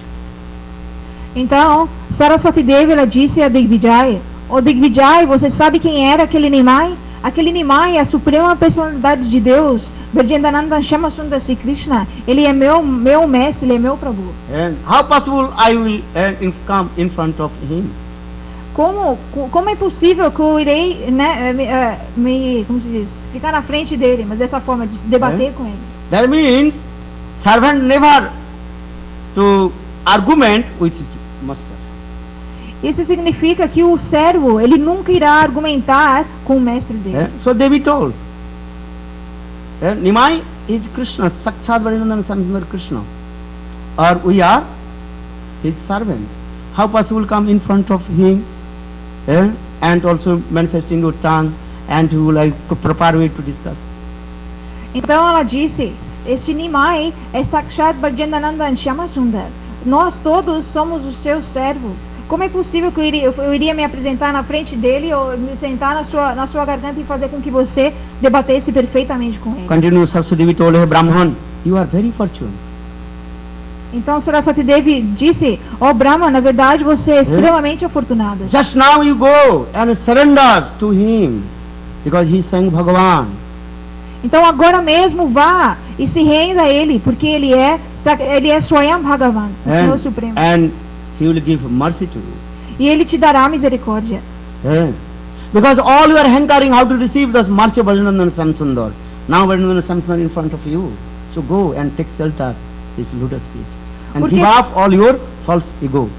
Então, Saraswati Devi, ela disse a Digvijay, Digvijay, você sabe quem era aquele Nimai? Aquele Nimai é a Suprema Personalidade de Deus, Brajendananda Shama Sundar Sri Krishna. Ele é meu mestre, ele é meu Prabhu. And how possible I will come in front of him? Como é possível que eu irei, como se diz, ficar na frente dele, mas dessa forma, de debater com ele? That means servant never to argument with his master. Isso significa que o servo, ele nunca irá argumentar com o mestre dele. So Devi told, Nimai is Krishna, Sakshat Varinandana Samsundar Krishna, or we are his servant. How possible come in front of him and also manifesting your tongue and to like proper way to discuss? Então ela disse, este Nimai é Sakshat Bhajanananda Shyamasundar. Nós todos somos os seus servos. Como é possível que eu iria me apresentar na frente dele ou me sentar na sua garganta e fazer com que você debatesse perfeitamente com ele? Continue, Saraswati Devi told her, Brahman, you are very fortunate. Então Saraswati Devi disse, Brahma, na verdade você é extremamente afortunada. Just now you go and surrender to him because he sang Bhagavan. Então agora mesmo vá e se renda a ele, porque ele é Swayam Bhagavan, o Senhor Supremo. And he will give mercy to you. E ele te dará misericórdia. Because all you are hankering how to receive this mercy of Bhajanandan Samsundar. Now Bhajanandan Samsundar in front of you. So go and take shelter his lotus feet. And give up all your false ego.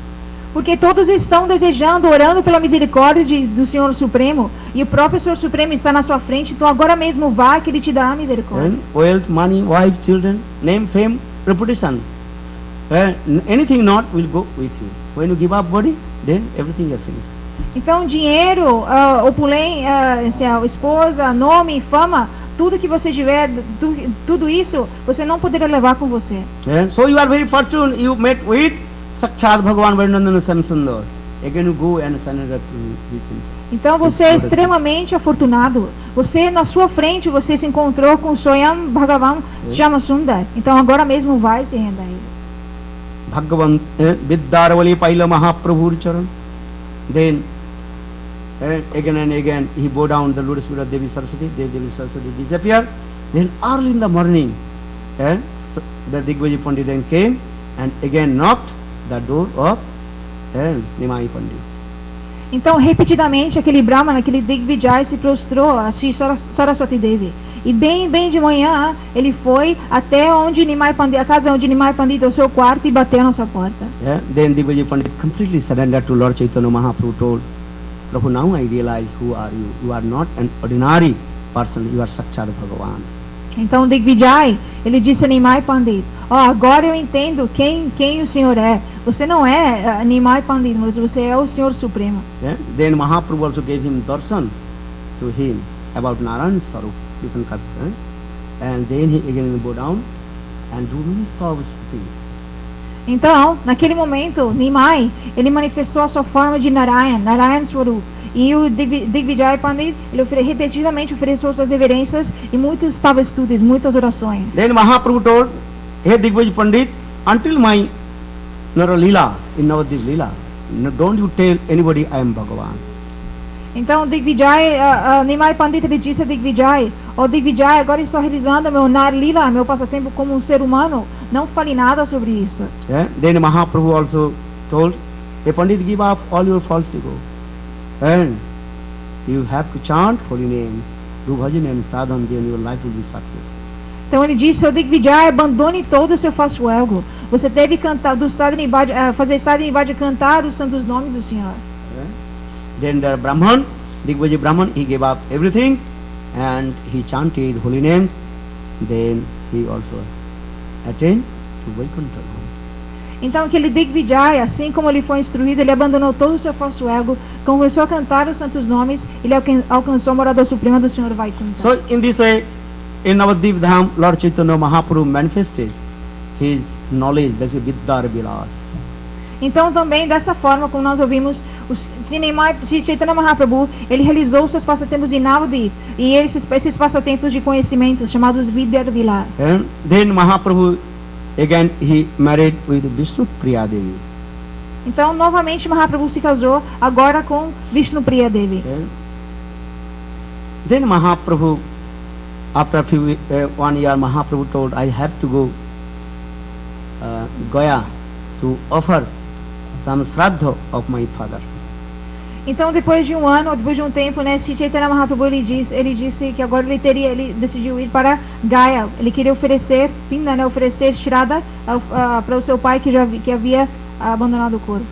Porque todos estão desejando, orando pela misericórdia do Senhor Supremo, e o próprio Senhor Supremo está na sua frente, então agora mesmo vá que ele te dará misericórdia. Wealth, money, wife, children, name, fame, reputation. Anything not will go with you. When you give up body, then everything is finished. Então dinheiro, opulência, esposa, nome, fama, tudo que você tiver, tudo isso, você não poderá levar com você. So you are very fortunate, you met with Sakshat Bhagavan Varinandana Samsundar. Again you go and surrender to him. Então você é extremamente afortunado. Você, na sua frente, você se encontrou com Swayam Bhagavan Shyamasundar. Então agora mesmo vai se renda a ele. Bhagavan Vidyaravali Paila Mahaprabhur Charan. Then again and again he bowed down the lotus feet of Devi Saraswati. Devi Saraswati disappeared. Then early in the morning the Digvijayi Pandit then came and again knocked the door of Nimai Pandit. Então, repetidamente, aquele Brahmana, aquele Digvijay se prostrou a Saraswati Devi. E bem de manhã, ele foi até onde Nimai Pandit, a casa onde Nimai Pandit, o seu quarto, e bateu na sua porta. Then Digvijayi Pandit completely surrendered to Lord Chaitanya Mahaprabhu, told, Prabhu, now I realize who are you. You are not an ordinary person, you are Sakshat Bhagavan. Então Digvijay, ele disse a Nimai Pandit, agora eu entendo quem o Senhor é. Você não é Nimai Pandit, mas você é o Senhor Supremo. Then Mahaprabhu also gave him darshan to him about Narayan Sarup, different kinds. And then he again bowed down and do many stavas. Então, naquele momento, Nimai, ele manifestou a sua forma de Narayan Swarup. E o Digvijay Pandit, ele repetidamente ofereceu suas reverências e muitos estudos, muitas orações. Then Mahaprabhu told, hey Digvijay Pandit, until my Naralila, in Navadip Lila, don't you tell anybody I am Bhagavan. Então Digvijay, Nimai Pandit, ele disse a Digvijay, Digvijay, agora estou realizando meu Nar Lila, meu passatempo como um ser humano, não fale nada sobre isso. Then Mahaprabhu also told, hey Pandit, give up all your false ego. And you have to chant holy names, do bhajan and sadhana, then your life will be successful. Então ele disse, Digvijay, abandone todo o seu falso ego. Você deve cantar, fazer sadhana, cantar os santos nomes do Senhor. Then the Brahman, Digvijay Brahman, he gave up everything and he chanted holy names. Then he also attained to Vaikuntha. Então aquele Digvijay, assim como ele foi instruído, ele abandonou todo o seu falso ego, começou a cantar os santos nomes, ele alcançou a morada suprema do Senhor Vaikuntha. So in this way, in Navadip Dham, Lord Chaitanya Mahaprabhu manifested his knowledge, that is Vidyar Vilas. Então também dessa forma, como nós ouvimos, o Chaitanya Mahaprabhu, ele realizou seus passatempos em Navadip, e esses passatempos de conhecimento, chamados Vidyar Vilas. And then Mahaprabhu again he married with Vishnu Priya Devi. Então novamente Mahaprabhu se casou agora com Vishnu Priya Devi. Then Mahaprabhu, after 1 year, Mahaprabhu told, I have to go Gaya to offer some shraddha of my father. Então, depois de um ano, ou depois de um tempo, né, Sri Chaitanya Mahaprabhu ele disse que agora ele decidiu ir para Gaya. Ele queria oferecer, né, oferecer Shraddha para o seu pai que havia abandonado o corpo.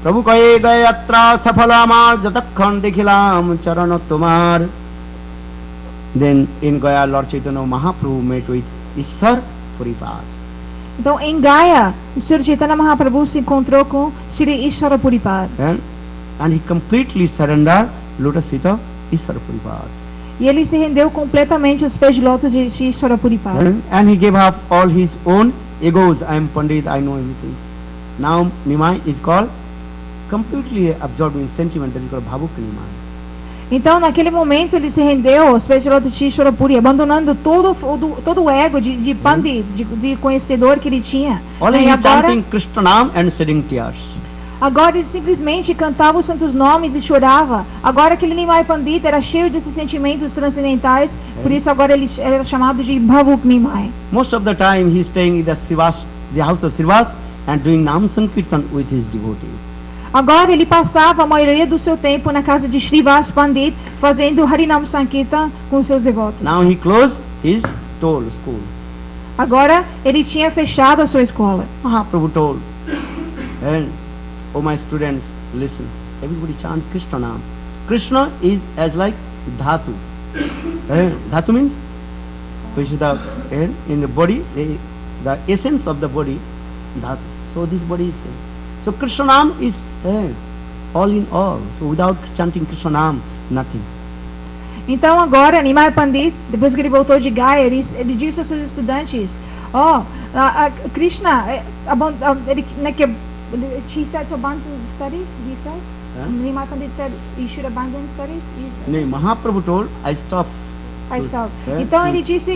Prabhu kahe gaye atra safalamar jatakhan dekhilam charana tomar. Then in Gaya, Lord Chaitanya Mahaprabhu met with Ishwar Puripad. Então, em Gaya, o Sr. Chaitanya Mahaprabhu se encontrou com Shri Ishwara Puripad. And he completely surrendered lotus feet of Ishwara Puripad. E ele se rendeu completamente aos pés de lótus de Shri Ishwara Puripad. And he gave up all his own egos. I am Pandit, I know everything. Now Nimai is called completely absorbed in sentiment, that is called Bhavuk Nimai. Então, naquele momento, ele se rendeu aos pés de lótus de Shri Ishwara Puri, abandonando todo o ego de Pandit, de conhecedor que ele tinha. Only he chanting Krishna Nam and shedding tears. Agora ele simplesmente cantava os santos nomes e chorava. Agora aquele Nimai Pandita era cheio desses sentimentos transcendentais, por isso agora ele era chamado de Bhavuk Nimai. Most of the time he is staying in the house of Srivas and doing Nam Sankirtan with his devotees. Agora ele passava a maioria do seu tempo na casa de Srivas Pandit, fazendo Harinam Sankirtan com seus devotos. Now he closed his school. Agora ele tinha fechado a sua escola. Mahaprabhu told, and oh my students, listen, everybody chant Krishna Nam. Krishna is as like Dhatu. Dhatu means which is in the body, the essence of the body, Dhatu. So this body is so Krishna Nam is all in all. So without chanting Krishna Nam, nothing. Então agora Nimai Pandit, depois que ele voltou de Gaya, ele disse aos seus estudantes, Krishna, he said to abandon studies, he says? Nimai Pandit said you should abandon studies? No, Mahaprabhu told, I stop. Então ele disse,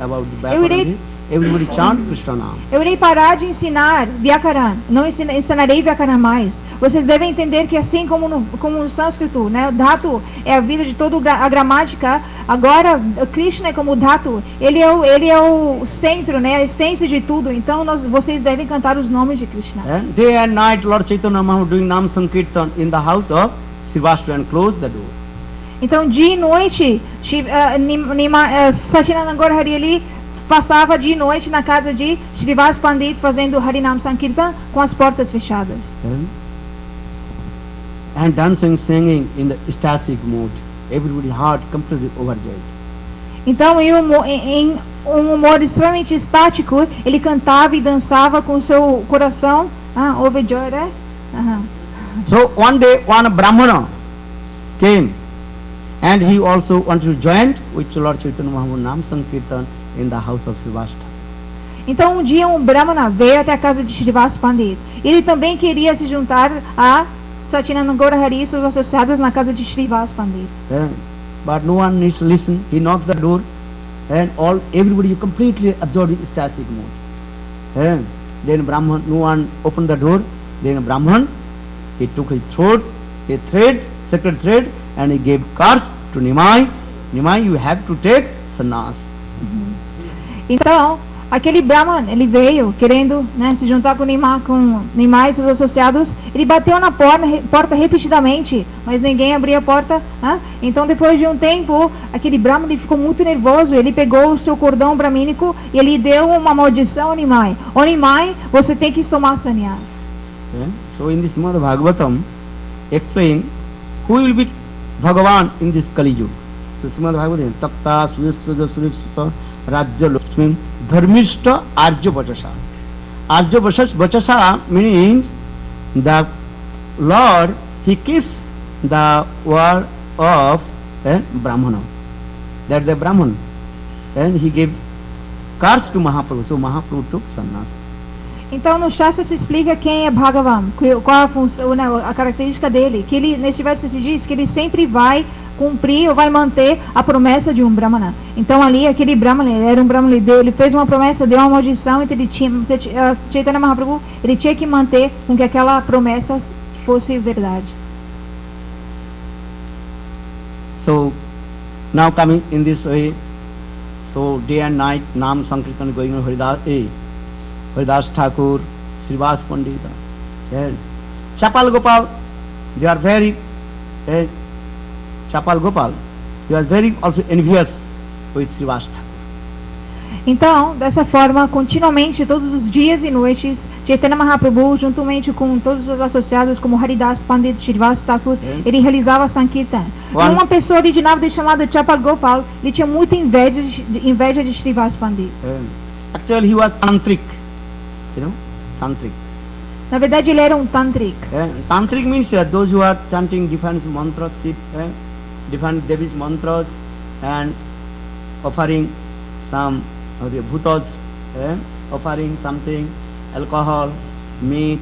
about the everybody chant Krishna Nam. Eu irei parar de ensinar Vyakaran, não ensinarei Vyakaran mais. Vocês devem entender que assim como no sânscrito, né, o Dhatu é a vida de toda a gramática, agora Krishna é como o Dhatu, ele é o centro, né, a essência de tudo. Então vocês devem cantar os nomes de Krishna. Day and night Lord Chaitanya Mahaprabhu doing Nam Sankirtan in the house of Srivastava and close the door. Então dia e noite Satyananda Gaurahari ele passava dia e noite na casa de Srivas Pandit fazendo Harinam Sankirtan com as portas fechadas. And dancing, singing in the ecstatic mood. Everybody heart completely overjoyed. Então, em um humor extremamente estático, ele cantava e dançava com seu coração overjoyed, né? So one day one Brahmana came and he also wanted to join with Lord Chaitanya Mahaprabhu Nam Sankirtan in the house of Srivastava. Então um dia um Brahmana veio até a casa de Srivas Pandit. Ele também queria se juntar a Satyananda Gaurahari e seus associados na casa de Srivas Pandit. But no one needs to listen. He knocked the door and everybody completely absorbed in ecstatic mood. Then Brahman, no one opened the door. Then Brahman, he took his throat, a thread, sacred thread, and he gave cards to Nimai. Nimai, you have to take sannyas. Então, aquele Brahman, ele veio querendo, né, se juntar com Nimai e seus associados. Ele bateu na porta repetidamente, mas ninguém abria a porta. Então, depois de um tempo, aquele Brahman ele ficou muito nervoso. Ele pegou o seu cordão brahmínico e ele deu uma maldição a Nimai. Ô Nimai, você tem que tomar sannyas. So in this Srimad Bhagavatam, explain who will be Bhagavan in this Kali Yuga. So Srimad Bhagavatam, Takta Suyasya Suripsita Rajya Lakshmi Dharmishta Arja Vachasa. Arja Vachasa means the Lord, he keeps the word of a Brahmana. That the Brahman. And he gave cards to Mahaprabhu. So Mahaprabhu took sannyas. Então no Shastra se explica quem é Bhagavan, qual a função, né, a característica dele, que ele nesse verso se diz que ele sempre vai cumprir ou vai manter a promessa de um Brahmana. Então ali aquele Brahmana, ele era um Brahmana, ele fez uma promessa, deu uma maldição, então ele tinha, Chaitanya Mahaprabhu, ele tinha que manter com que aquela promessa fosse verdade. So now coming in this way, so day and night Nam Sankirtan going on Haridas Thakur, Srivas Pandita, Chapal Gopal, they are very, Chapal Gopal, he was very also envious with Srivas Thakur. Então, dessa forma, continuamente, todos os dias e noites, Chaitanya Mahaprabhu, juntamente com todos os seus associados, como Haridas Pandit, Srivas Thakur, ele realizava Sankirtan. E uma pessoa original chamada Chapal Gopal, ele tinha muita inveja de Srivas Pandit. Actually, he was tantric, tantric. Na verdade, ele era um tantric. Tantric means those who are chanting different mantras, different Devi's mantras, and offering some bhutas, offering something, alcohol, meat,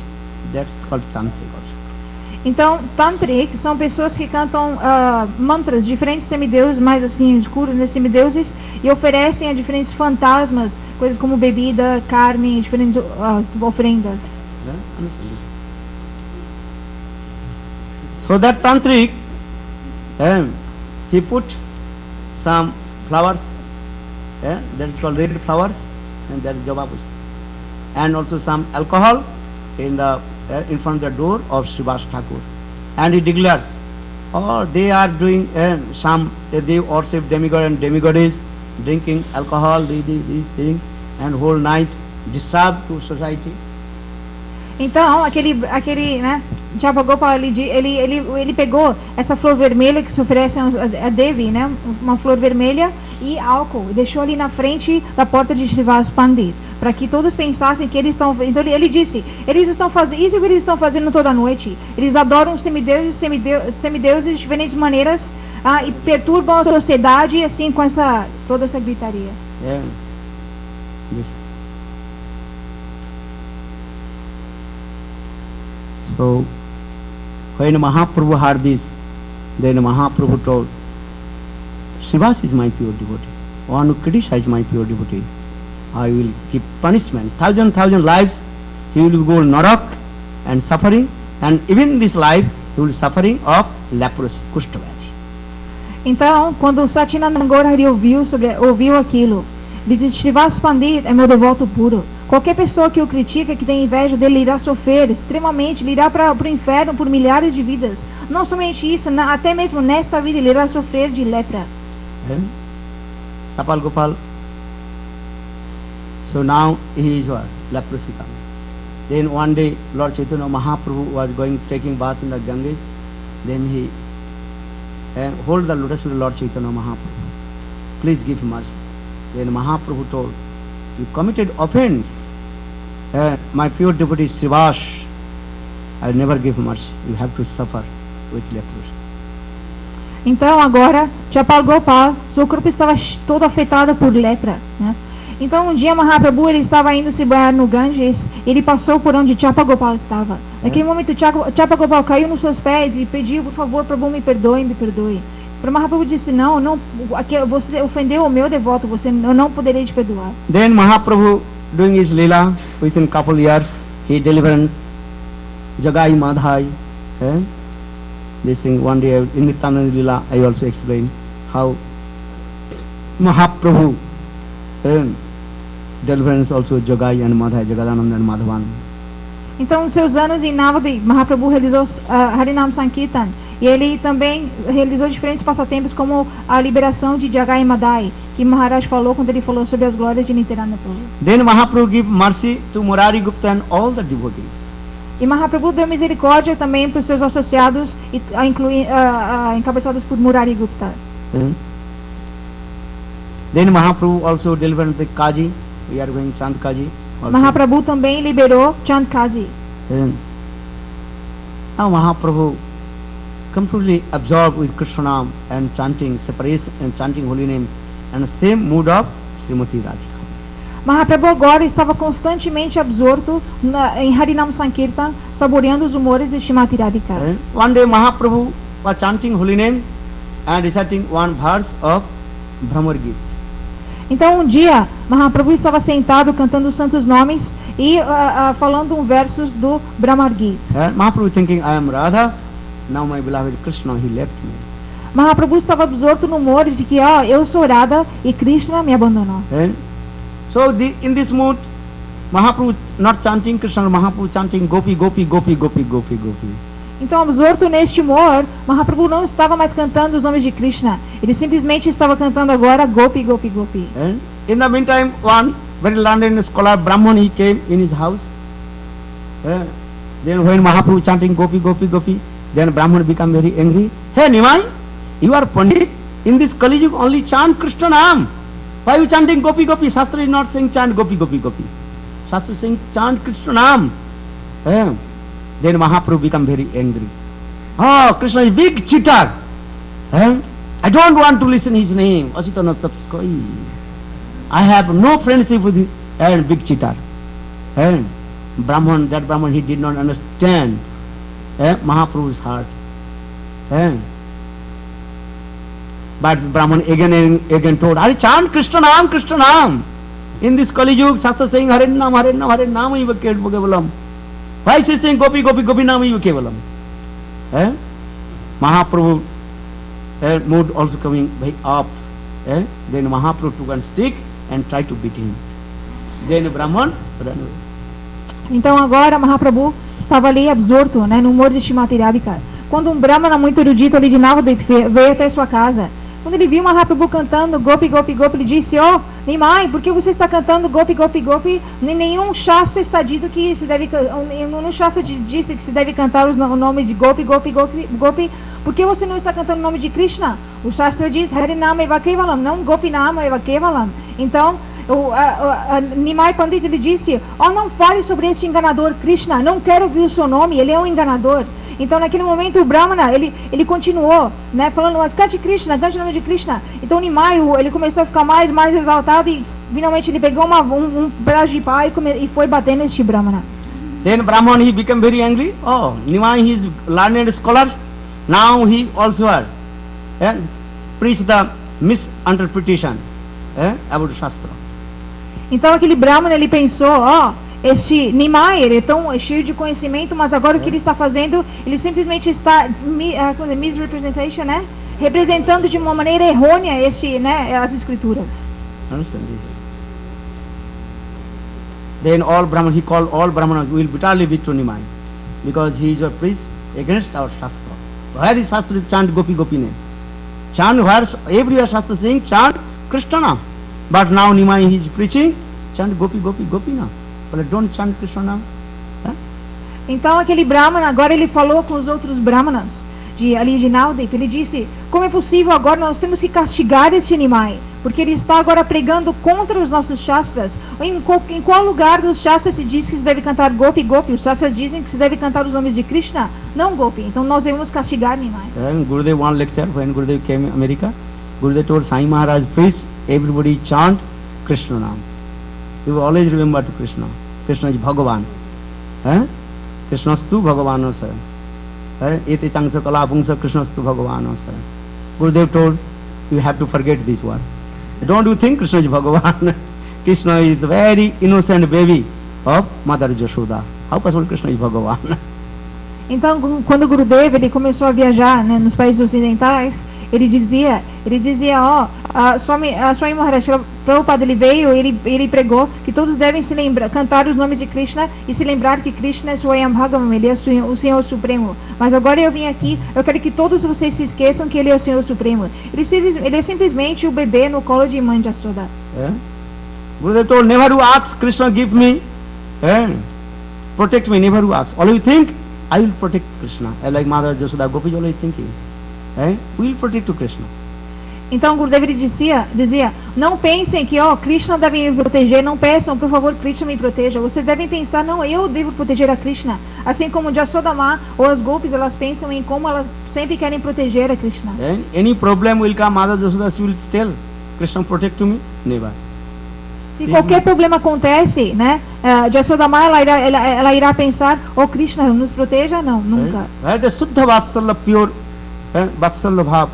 that's called tantric also. Então, tantric são pessoas que cantam mantras, diferentes semideuses, mais assim, escuros, né, semideuses, e oferecem a diferentes fantasmas, coisas como bebida, carne, diferentes ofrendas. So that tantric, he put some flowers, that is called red flowers, and that is java pushpa, and also some alcohol in front of the door of Srivas Thakur, and he declared, oh, they are doing they worship demigod and demigoddess, drinking alcohol, these things, and whole night disturb to society. Então, aquele, né, Chapal Gopal, ele pegou essa flor vermelha que se oferece a Devi, né, uma flor vermelha e álcool, e deixou ali na frente da porta de Srivas Pandit, para que todos pensassem que eles estão... Então ele disse, eles estão fazendo isso que eles estão fazendo toda noite. Eles adoram semideuses de diferentes maneiras, e perturbam a sociedade, assim, com toda essa gritaria. Yeah. Yes. So, when Mahaprabhu heard this, then Mahaprabhu told, Srivas is my pure devotee. One who criticizes my pure devotee, I will give punishment. Thousand lives, he will go Narak and suffering, and even in this life, he will suffering of leprosy, Kushtavyadhi. Então, quando Satyananda Gaurahari ouviu aquilo, ele disse, Srivas Pandit é meu devoto puro. Qualquer pessoa que o critica, que tem inveja dele, irá sofrer extremamente, ele irá para o inferno por milhares de vidas. Não somente isso, até mesmo nesta vida ele irá sofrer de lepra. Chapal Gopal, so now he is what? Leprosy coming. Then one day Lord Chaitanya Mahaprabhu was taking bath in the Ganges. Then he hold the lotus feet of Lord Chaitanya Mahaprabhu. Please give mercy. Then Mahaprabhu told, you committed offense. My pure devotee Srivas, I will never give mercy. You have to suffer with leprosy. Então agora, Chapal Gopal, seu corpo estava todo afetado por lepra, né? Então um dia Mahaprabhu, ele estava indo se banhar no Ganges, ele passou por onde Chapal Gopal estava. Naquele momento Chapal Gopal caiu nos seus pés e pediu, por favor, Prabhu, me perdoe. Para Mahaprabhu disse, não, você ofendeu o meu devoto, eu não poderei te perdoar. Then Mahaprabhu doing his lila, within couple years, he delivered Jagai Madhai. This thing one day in Nityananda Lila, I also explained how Mahaprabhu deliverance also Jagai and Madhai, Jagadananda and Madhavan. Então, nos seus anos em Navadvip, Mahaprabhu realizou Harinam Sankirtan, e ele também realizou diferentes passatempos, como a liberação de Jagai e Madhai, que Maharaj falou quando ele falou sobre as glórias de Nityananda Prabhu. Then Mahaprabhu gave mercy to Murari Gupta and all the devotees. E Mahaprabhu deu misericórdia também para os seus associados, encabeçados por Murari Gupta. Then Mahaprabhu also delivered the Kaji. We are going Chand Kaji. Mahaprabhu também liberou Chand Kaji. Now Mahaprabhu completely absorbed with Krishnanam and chanting separation and chanting holy name and the same mood of Srimati Radhika. Mahaprabhu agora estava constantemente absorto em Harinam Sankirtan, saboreando os humores de Srimati Radhika. One day Mahaprabhu was chanting holy name and reciting one verse of Brahmar Gita. Então um dia Mahaprabhu estava sentado cantando os santos nomes e falando versos do Brahmar Gita. Mahaprabhu thinking, I am Radha, now my beloved Krishna, he left me. Mahaprabhu estava absorto no humor de que eu sou Radha e Krishna me abandonou. So in this mood Mahaprabhu not chanting Krishna, Mahaprabhu chanting Gopi, Gopi, Gopi, Gopi, Gopi, Gopi. Então, absorto neste humor, Mahaprabhu não estava mais cantando os nomes de Krishna. Ele simplesmente estava cantando agora Gopi, Gopi, Gopi. And in the meantime, one very learned scholar Brahman, he came in his house. Then when Mahaprabhu chanting Gopi, Gopi, Gopi, then Brahman become very angry. Hey Nimai, you are Pandit. In this Kali Yuga only chant Krishna Naam. Why you chanting Gopi, Gopi? Shastra is not saying chant Gopi, Gopi, Gopi. Shastra is saying chant Krishna Naam. Then Mahaprabhu become very angry. Oh, Krishna is big cheater. I don't want to listen his name. Asita na sab koi. I have no friendship with him. And big cheater. Brahman, that Brahman, he did not understand Mahaprabhu's heart. But Brahman again and again told, Hare chant Krishna Naam, Krishna Naam. In this Kali Yuga, Shastra saying Hare Naam, Hare Naam, Hare Naam eva kevalam. Why is he saying Gopi, Gopi, Gopi Naam eva kevalam? Mahaprabhu mood also coming very up. Then Mahaprabhu took one stick and tried to beat him. Then Brahman ran away. Então agora Mahaprabhu estava ali absorto, né, no humor de Shrimati Radhika. Quando um brahmana muito erudito ali de Navadvip veio até sua casa, quando ele viu Mahaprabhu cantando Gopi, Gopi, Gopi, ele disse, oh, Nimai, por que você está cantando Gopi, Gopi, Gopi? Nenhum shastra está dito que se deve, nenhum shastra disse que se deve cantar o nome de Gopi, Gopi, Gopi, Gopi. Por que você não está cantando o nome de Krishna? O shastra diz, Harinama eva kevalam, não Gopi Nama eva kevalam. Então, Nimai Pandit, ele disse, oh, não fale sobre este enganador Krishna, não quero ouvir o seu nome, ele é um enganador. Então naquele momento o Brahmana, ele continuou, né, falando, mas cante Krishna, cante o nome de Krishna. Então Nimai, ele começou a ficar mais exaltado e finalmente ele pegou um pedaço de pau e foi bater neste Brahmana. Then Brahman, he became very angry. Oh, Nimai, he is learned scholar. Now he also preach the misinterpretation about Shastra. Então aquele Brahmana, ele pensou, ó, este Nimai, ele é tão cheio de conhecimento, mas agora o que ele está fazendo, ele simplesmente está misrepresentation, né? Representando de uma maneira errônea as escrituras. Understand this? Then all Brahman, he called all Brahmanas will bitterly beat to Nimai, because he is a priest against our Shastra. Where is Shastra chant Gopi Gopi name? Chant where everywhere Shastra saying chant Krishna. But now Nimai he is preaching chant Gopi Gopi Gopi na. But don't chant Krishna. Então aquele Brahmana, agora ele falou com os outros Brahmanas ali de Navadvip, ele disse, como é possível agora nós temos que castigar este Nimai, porque ele está agora pregando contra os nossos Shastras. Em qual lugar dos Shastras se diz que se deve cantar Gopi Gopi? Os Shastras dizem que se deve cantar os nomes de Krishna, não Gopi. Então nós devemos castigar Nimai. Gurudev one lecture, when Gurudev came to America, Gurudev told Sai Maharaj, please everybody chant Krishna Naam. You always remember to Krishna. Krishna is Bhagavan. Krishnastu Bhagavanasa. Ete changsa kala pungsa Krishnastu Bhagavanasa. Gurudev told, you have to forget this word. Don't you think Krishna is Bhagavan? Krishna is the very innocent baby of Mother Jashoda. How possible Krishna is Bhagavan? Então, quando o Gurudev ele começou a viajar, né, nos países ocidentais, ele dizia, ó, Swami Maharaj Prabhupada, ele veio, ele pregou que todos devem se lembrar, cantar os nomes de Krishna e se lembrar que Krishna é Swayam Bhagavan, ele é o Senhor Supremo. Mas agora eu vim aqui, eu quero que todos vocês se esqueçam que ele é o Senhor Supremo. Ele é simplesmente o bebê no colo de Mãe Jashoda. Gurudev told, never you ask Krishna give me, protect me, never you ask. All you think, I will protect Krishna. Like Mother Jashoda, Gopi is always thinking, we will protect to Krishna. Então Gurudev ele dizia, não pensem que Krishna deve me proteger, não peçam, por favor, Krishna me proteja. Vocês devem pensar, não, eu devo proteger a Krishna. Assim como Jasodama ou as Gopis, elas pensam em como elas sempre querem proteger a Krishna. Any problem will come, Mother Jashoda, she will tell, Krishna protect to me, never. Se qualquer problema acontece, né, Jasodama ela irá pensar, Krishna nos proteja, não, nunca. The Suddha Vatsalya, pure Vatsalya Bhav,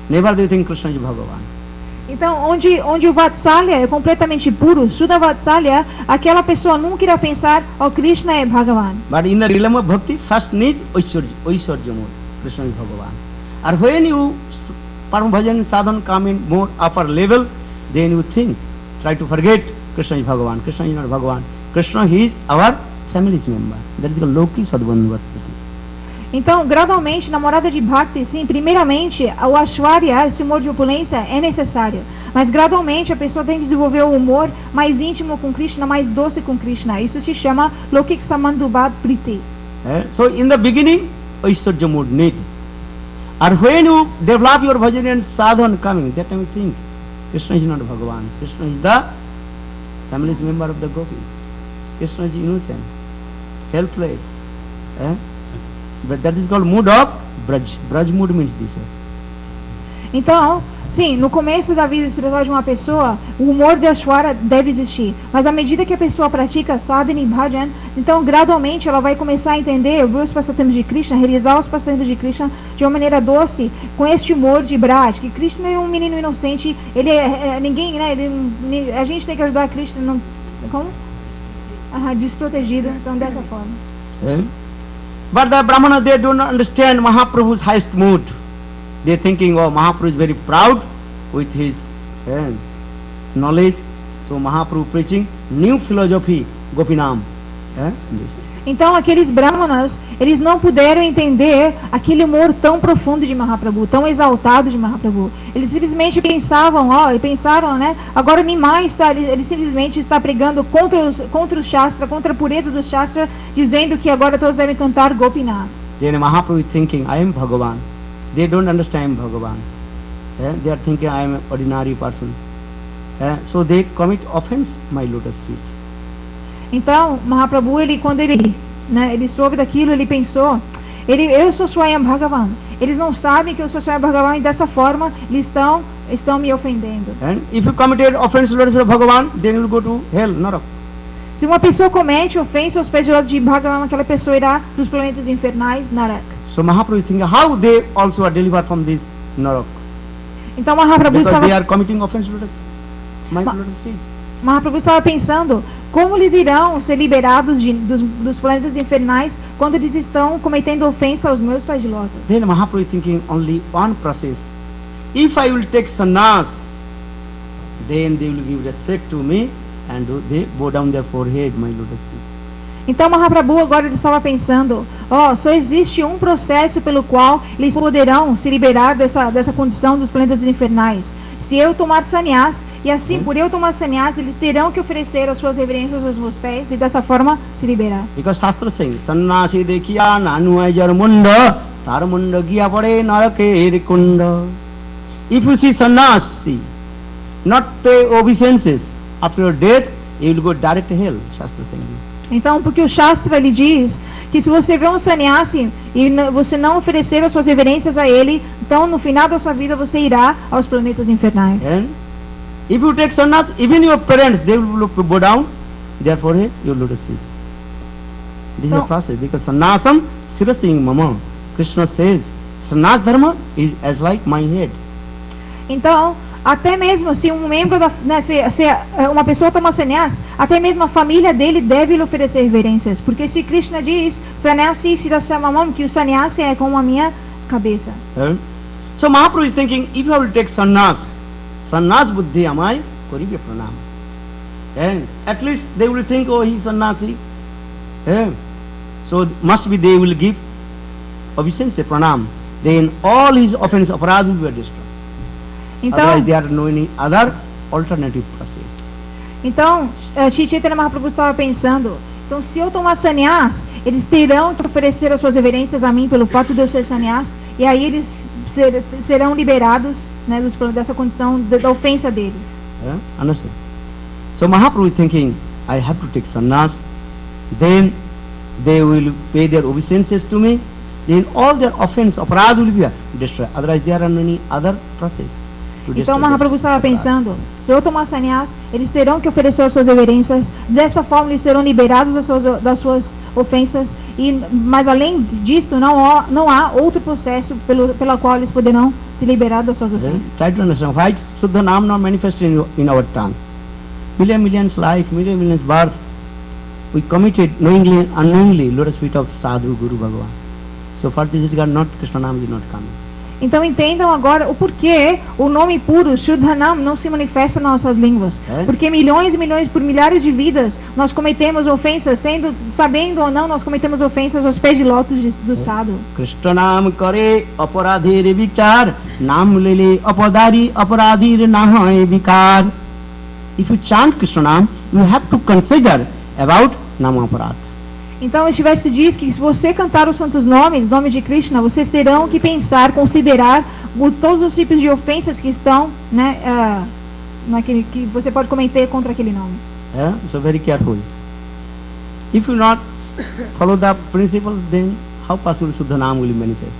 never do you think Krishna is Bhagavan. Então, onde o Vatsalya é completamente puro, Shuddha Vatsalya, aquela pessoa nunca irá pensar, Krishna é Bhagavan. But in the realm of bhakti, first need Aishwarya mode, Krishna is Bhagavan. And when you Param Bhajan sadhan come in more upper level, then you think, try to forget Krishna is Bhagavan. Krishna is not Bhagavan. Krishna he is our family's member. That is called Loki Sadbandhvatpati. Então, gradualmente, na morada de Bhakti, sim, primeiramente, o Aishwarya, esse humor de opulência, é necessário. Mas, gradualmente, a pessoa tem que desenvolver um humor mais íntimo com Krishna, mais doce com Krishna. Isso se chama Lokik Samandubhat Priti. So, in the beginning, Aishwarya mood need. And when you develop your bhajan and sadhana coming, that time you think, Krishna is not Bhagavan. Krishna is the family's member of the gopis. Krishna is innocent, helpless. But that is called mood of Braj. Braj mood means this way. Então, sim, no começo da vida espiritual de uma pessoa, o humor de Aishwarya deve existir. Mas à medida que a pessoa pratica sadhana e bhajan, então gradualmente ela vai começar a entender, ver os passatempos de Krishna, realizar os passatempos de Krishna de uma maneira doce, com este humor de Braj. Que Krishna é um menino inocente, ele ninguém, né? A gente tem que ajudar Krishna, não, como? Desprotegido, então dessa forma. But the Brahmana, they do not understand Mahaprabhu's highest mood. They are thinking, oh, Mahaprabhu is very proud with his knowledge. So Mahaprabhu preaching new philosophy, Gopinam. Então aqueles brahmanas, eles não puderam entender aquele humor tão profundo de Mahaprabhu, tão exaltado de Mahaprabhu. Eles simplesmente pensaram, né? Agora Nimai ele simplesmente está pregando contra o Shastra, contra a pureza do Shastra, dizendo que agora todos devem cantar Gopinath. Then Mahaprabhu is thinking, I am Bhagavan. They don't understand Bhagavan. They are thinking, I am an ordinary person. So they commit offense, my lotus feet. Então, Mahaprabhu, quando ele soube daquilo, ele pensou, eu sou Swayam Bhagavan. Eles não sabem que eu sou Swayam Bhagavan e dessa forma eles estão me ofendendo. And if you committed offense to Lord Bhagavan, then you will go to hell, Narak. Se uma pessoa comete ofensa aos pés de Lord Bhagavan, aquela pessoa irá para os planetas infernais, Narak. So Mahaprabhu is thinking, how they also are delivered from this Narak? Então Mahaprabhu Because they are committing offense to my lotus feet. Mahaprabhu estava pensando como eles irão ser liberados dos planetas infernais quando eles estão cometendo ofensa aos meus pés de lótus. Then Mahaprabhu is thinking only one process. If I will take sannyas, then they will give respect to me and they bow down their forehead, my lotus feet. Então Mahaprabhu agora ele estava pensando, só existe um processo pelo qual eles poderão se liberar dessa condição dos planetas infernais. Se eu tomar sannyas, e assim por eu tomar sannyas, eles terão que oferecer as suas reverências aos meus pés e dessa forma se liberar. Because Shastra saying, sannyasi dekhiya nanu ajar munda, tar munda giya pade narake kunda. If you see sannyasi not pay obeisances after your death, you will go direct to hell, Shastra saying. Então, porque o Shastra lhe diz que se você vê um sannyasi e você não oferecer as suas reverências a ele, então no final da sua vida você irá aos planetas infernais. And if you take sannyas, even your parents, they will bow down, therefore your lotus feet. This is a process, because sannyasam sirasing mama. Krishna says, sannyas dharma is as like my head. Então, até mesmo se um membro se uma pessoa toma sannyas, até mesmo a família dele deve lhe oferecer reverências, porque se Krishna diz, sannyasi sirasamamam, que o sannyasi é como a minha cabeça. So Mahaprabhu is thinking, if I will take sannyas buddhi amai koribe pranam. And at least they will think, oh, he is sannyasi. So must be they will give obeisance pranam. Then all his offense aparad will be destroyed. Então, there are no any other alternative process. Então, Shri Chaitanya Mahaprabhu estava pensando, então se eu tomar sannyas, eles terão que oferecer as suas reverências a mim pelo fato de eu ser sannyas, e aí eles serão liberados, né, dessa condição da ofensa deles. Understand? So Mahaprabhu is thinking, I have to take sannyas, then they will pay their obeisances to me, then all their offense, aparad will be destroyed. Otherwise there are no any other process. Então Mahaprabhu estava pensando, se eu tomar sannyas, eles terão que oferecer as suas reverências, dessa forma eles serão liberados das suas ofensas, mas além disso não há outro processo pela qual eles poderão se liberar das suas ofensas. Try to understand why Suddha Nam not manifesting in our tongue. Millions life, millions birth, we committed knowingly, unknowingly, lotus feet of Sadhu, Guru, Bhagavan. So for this regard, not Krishna Nam is not coming. Então entendam agora o porquê o nome puro, Shuddhanam, não se manifesta nas nossas línguas. É? Porque milhões e milhões, por milhares de vidas, nós cometemos ofensas, sabendo ou não, nós cometemos ofensas aos pés de lótus do sadhu. Krishna naam kare aparadhir vichar, naam lele apadari aparadhir nahay vikar. If you chant Krishna naam, you have to consider about nama aparad. Então este verso diz que se você cantar os santos nomes, nomes de Krishna, vocês terão que pensar, considerar todos os tipos de ofensas que estão, né, naquele que você pode cometer contra aquele nome. Yeah? So very careful. If you not follow the principle, then how possible Shuddha Naam will manifest?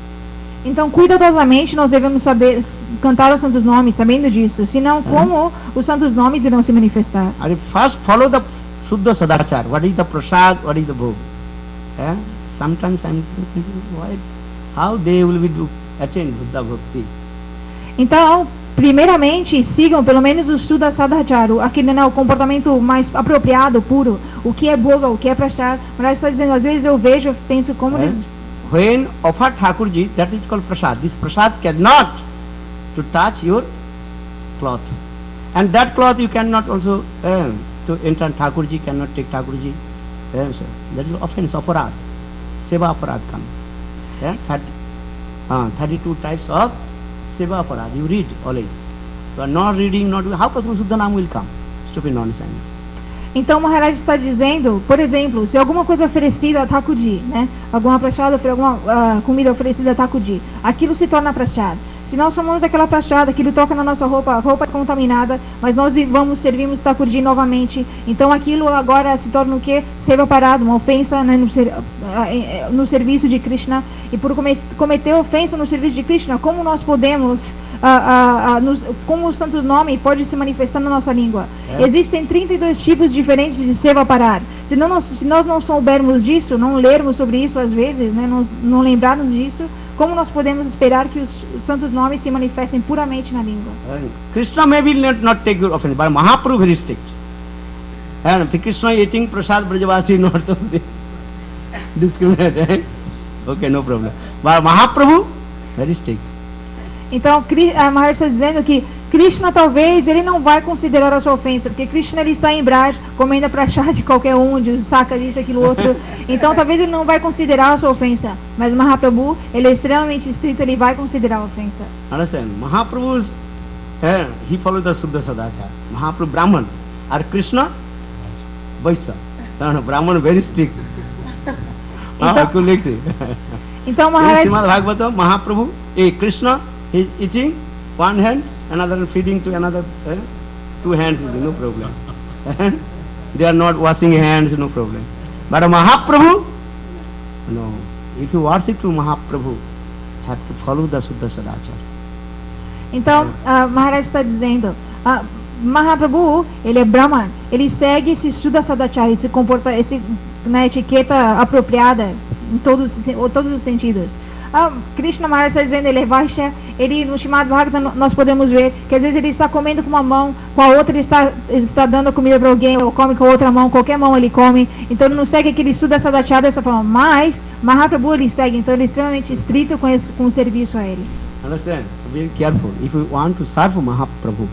Então, cuidadosamente, nós devemos saber cantar os santos nomes, sabendo disso. Senão, como os santos nomes irão se manifestar? And first follow the Shuddha Sadachar. What is the prasad? What is the bhog? Yeah? Sometimes I'm thinking, why? How they will be attain Buddha Bhakti? Então, primeiramente, sigam pelo menos o Shuddha Sadachara, aquele, né, o comportamento mais apropriado, puro. O que é boga, o que é prasad. Mas está dizendo, às vezes eu vejo, eu penso como eles... When offer Thakurji, that is called prasad. This prasad cannot to touch your cloth. And that cloth you cannot also to enter Thakurji, cannot take Thakurji. So that is offense, aparad. Seva aparad come. Yeah? 32 types of seva aparad. You read already. You are not reading, how possible Shuddha Naam will come? Stupid nonsense. Então, Maharaj está dizendo, por exemplo, se alguma coisa oferecida a Thakurji, né? Alguma prachada, alguma comida oferecida a Thakurji, aquilo se torna prachada. Se nós tomamos aquela prachada, aquilo toca na nossa roupa, a roupa é contaminada, mas nós servimos Thakurji novamente, então aquilo agora se torna o quê? Seva parado, uma ofensa, né, no serviço de Krishna. E por cometer ofensa no serviço de Krishna, como nós podemos, como o santo nome pode se manifestar na nossa língua? Existem 32 tipos diferentes de seva parar. Se nós não soubermos disso, não lermos sobre isso às vezes, né, não lembrarmos disso, como nós podemos esperar que os santos nomes se manifestem puramente na língua? Krishna maybe not take your offense, but Mahaprabhu very strict. And Krishna eating prasad Brajavasi not to discriminate. Okay, no problem. But Mahaprabhu very strict. Então, Maharaj está dizendo que Krishna talvez ele não vai considerar a sua ofensa, porque Krishna ele está em Braj, comendo a prachá de qualquer um, de saca disso, aquilo outro. Então, talvez ele não vai considerar a sua ofensa. Mas Mahaprabhu, ele é extremamente estrito, ele vai considerar a ofensa. Understand? Mahaprabhu, he followed the Shuddha Sadachara. Mahaprabhu Brahman, or Krishna, Vaisya. No, Brahman very strict. Então, Maharaj... Srimad Bhagavatam, Mahaprabhu, Krishna, he is eating one hand, another feeding to another, two hands, no problem. They are not washing hands, no problem. But Mahaprabhu, no. If you worship to Mahaprabhu, have to follow the Shuddha Sadachara. Então, Maharaj está dizendo, Mahaprabhu, ele é Brahman, ele segue esse Shuddha Sadachara, esse comporta, na etiqueta apropriada em todos os sentidos. Krishna Maharaj está dizendo, ele é Vaishya, ele no Srimad Bhagavatam nós podemos ver que às vezes ele está comendo com uma mão, com a outra ele está dando a comida para alguém, ou come com a outra mão, qualquer mão ele come, então ele não segue aquele Shuddha Sadachara dessa forma, mas Mahaprabhu ele segue, então ele é extremamente estrito com o serviço a ele. Understand? Be careful. If you want to serve Mahaprabhu,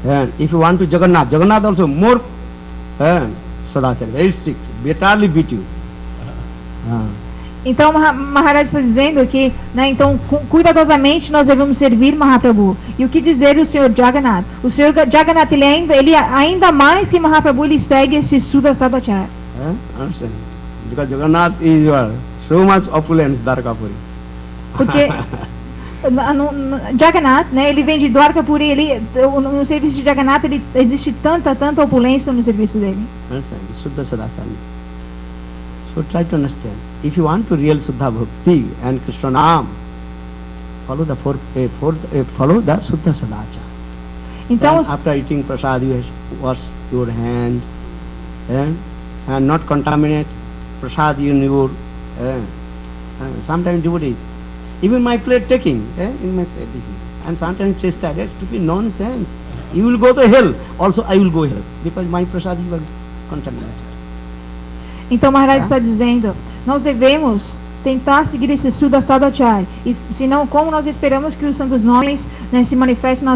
and if you want to Jagannath also more Sadachara, very strict, bitterly beat you. Então Maharaj está dizendo que, né, então cuidadosamente nós devemos servir Mahaprabhu. E o que dizer do Senhor Jagannath? O Senhor Jagannath ele ainda mais que Mahaprabhu ele segue esse Shuddha Sadachara. Understand? Because Jagannath is so much opulent Dwarkapuri. Porque Jagannath, né, ele vem de Dwarkapuri, no serviço de Jagannath existe tanta opulência no serviço dele. Understand? Shuddha Sadachara. So try to understand. If you want to real Shuddha Bhakti and Krishna Naam, follow the follow the Shuddha Sadachara. Então, after eating prasad, you wash your hand and not contaminate prasad in your. Sometimes devotees, even my plate taking, in my plate taking, and sometimes chastised. That's stupid nonsense. You will go to hell. Also, I will go hell because my prasad you are contaminated. Então Maharaj está dizendo, nós devemos tentar seguir esse Suda Sadachar. E senão, como nós esperamos que os santos nomes, né, se manifestem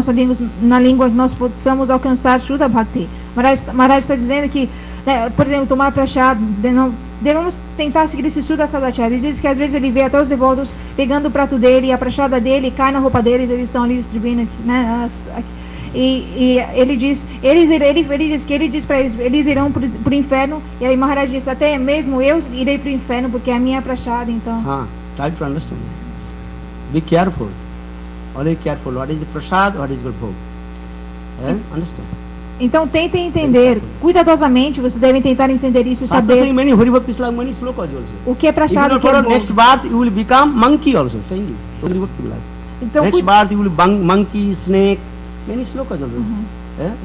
na língua que nós possamos alcançar Shuddha Bhakti. Maharaj está dizendo que, né, por exemplo, tomar prachad, devemos tentar seguir esse Shuddha Sadachar. Ele diz que às vezes ele vê até os devotos pegando o prato dele, a prachada dele cai na roupa deles, eles estão ali distribuindo, né, e ele diz que ele diz para eles, eles irão para o inferno, e aí Maharaj diz, até mesmo eu irei para o inferno porque a minha é prachada, então. Try to understand. Be careful. Always careful. What is the prasad? What is your bhog? Understand? Então tentem entender cuidadosamente. Vocês devem tentar entender isso e saber Many Hari Bhakti Shloka, many slokas also. o que é prachada e o que é If you bhog. next birth you will become monkey also. Saying this. Hari Bhakti Vilasa. Então, Next birth you will be monkey, snake. Many slokas also.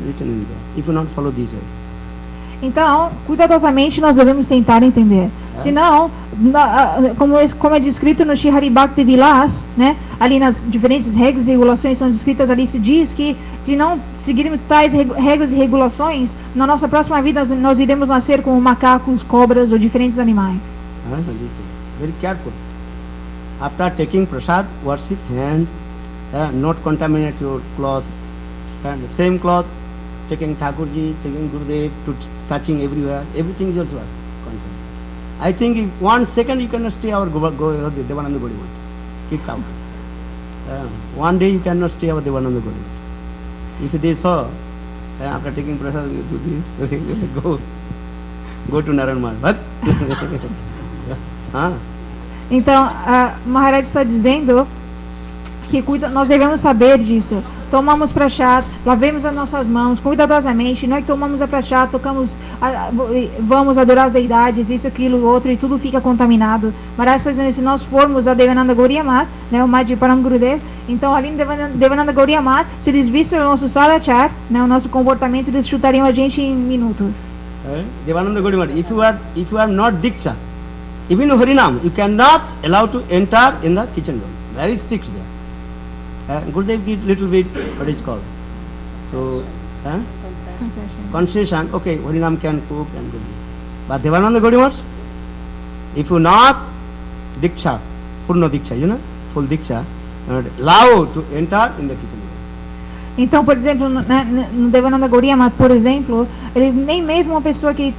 Written in there. If you not follow this way. Então, cuidadosamente nós devemos tentar entender. Senão, como é descrito no Shri Hari Bhakti Vilas, né, ali nas diferentes regras e regulações são descritas ali, se diz que se não seguirmos tais regras e regulações, na nossa próxima vida nós iremos nascer como macacos, cobras ou diferentes animais. Very careful. After taking prasad, worship hand, not contaminate your cloth. And the same cloth, taking Thakurji, taking Gurudev, touching everywhere, everything is also contaminated. I think if 1 second you cannot stay our Devananda Gaudiya. Kicked out. One day you cannot stay our Devananda Gaudiya. If they saw, after taking prasad, you do this, go to Narayan Maharaj. Então, Maharaj está dizendo que nós devemos saber disso. Tomamos prachá, lavemos as nossas mãos cuidadosamente. Nós tomamos a prachá, vamos adorar as deidades, isso, aquilo, outro, e tudo fica contaminado. Maharaj está dizendo, se nós formos a Devananda Gaudiya Mat, né, o Mat de Param Gurudev, então ali no Devananda Gaudiya Mat, se eles vissem o nosso sadachar, né, o nosso comportamento, eles chutariam a gente em minutos. Devananda Gaudiya Mat, if you are not Diksha, even Harinam, you cannot allow to enter in the kitchen room. Very strict there. Gurudev did little bit, what is called? So, concession. Okay, Harinam can cook and do. But Devananda Gaudiya Mat, if you not Diksha, Purna Diksha, you know, full Diksha, you are not allowed to enter in the kitchen room. Então, por exemplo, no Devananda Gaudiya Mat, por exemplo, eles nem mesmo uma pessoa que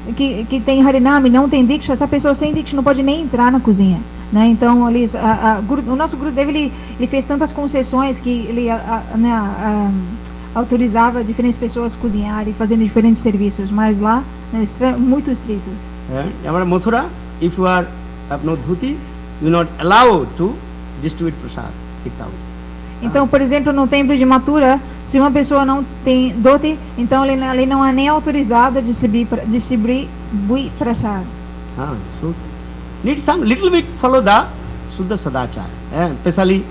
tem Harinam e não tem Diksha, essa pessoa sem Diksha não pode nem entrar na cozinha. Né? Então, o nosso Gurudev ele fez tantas concessões que ele autorizava diferentes pessoas a cozinhar e fazendo diferentes serviços, mas lá, né, muito estritos. Our Mathura, if you have no dhuti, you are not allowed to distribute prasad, kicked out. Então, por exemplo, no templo de Mathura, se uma pessoa não tem dhoti, então ele não é nem autorizado a distribuir prasad. So need some little bit follow the Shuddha Sadachar. Especially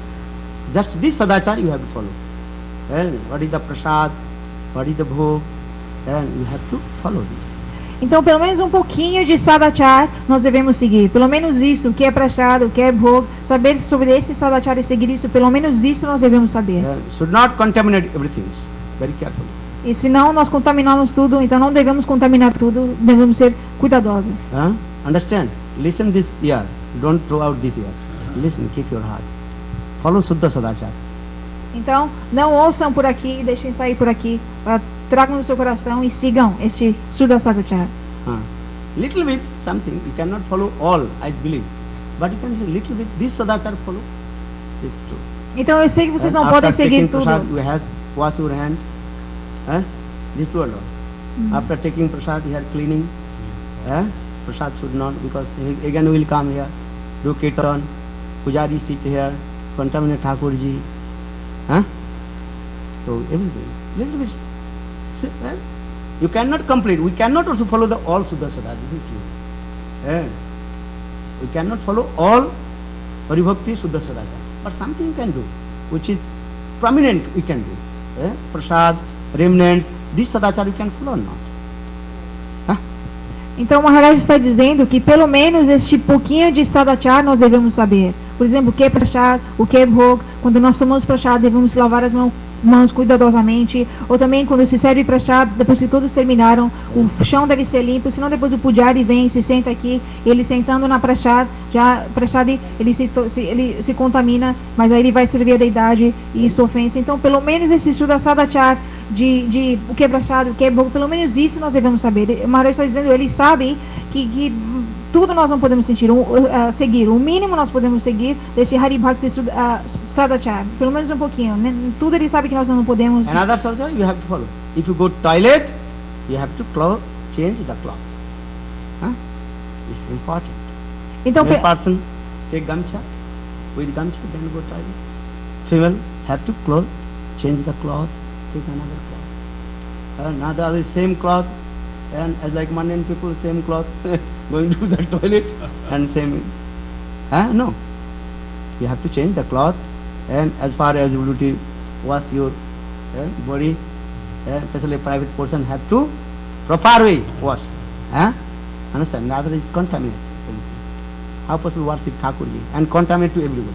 just this Sadachar you have to follow. What is the prasad, what is the bhog, you have to follow this. Então, pelo menos um pouquinho de sadachar nós devemos seguir. Pelo menos isso, o que é prachada, o que é bhog, saber sobre esse sadachar e seguir isso, pelo menos isso nós devemos saber. Should not contaminate everything. Very careful. E senão nós contaminamos tudo, então não devemos contaminar tudo, devemos ser cuidadosos. Understand? Listen this ear. Don't throw out this ear. Listen, keep your heart. Follow Shuddha Sadachar. Então, não ouçam por aqui, deixem sair por aqui. Tragam no seu coração e sigam este Shuddha Sadachar. Little bit something. You cannot follow all, I believe. But you can say little bit. This Sadachar follow. This is true. Então eu sei que vocês não podem seguir tudo. Prasad, you have wash your hand. This true or not? After taking prasad, you are cleaning. Prasad should not, because again we will come here, do kirtan, Pujari sit here, contaminate Thakurji. So everything. Little bit. You cannot complete. We cannot also follow the all Shuddha Sadachar. This is true. We cannot follow all Hari Bhakti Shuddha Sadachar. But something you can do, which is prominent we can do. Prasad, remnants, this Sadachar you can follow or not. Então, Maharaj está dizendo que pelo menos este pouquinho de sadachar nós devemos saber. Por exemplo, o que é prachad, o que é bhog. Quando nós tomamos prachad, devemos lavar as mãos mãos cuidadosamente, ou também quando se serve prachad, depois que todos terminaram, o chão deve ser limpo, senão depois o pujari vem e se senta aqui, ele sentando na prachad, já prachad ele se contamina, mas aí ele vai servir a deidade e isso ofensa. Então, pelo menos esse estudo sadachar de o que é prachad, o que é bom, pelo menos isso nós devemos saber. O Maharaj está dizendo, ele sabe que tudo nós não podemos seguir. O mínimo nós podemos seguir desse Hari Bhakti Sadachar. Pelo menos um pouquinho. Né? Tudo ele sabe que nós não podemos. And others also you have to follow. If you go to toilet, you have to change the cloth. Huh? It's important. Então, Male person take gamcha, with gamcha then go toilet. Female have to change the cloth, take another cloth. Another same cloth, and as like mundane people, same cloth going to the toilet and same. No, you have to change the cloth, and as far as you to wash your body, especially private person have to proper way wash. Understand? Other is contaminate everything. How possible worship Thakurji and contaminate to everyone?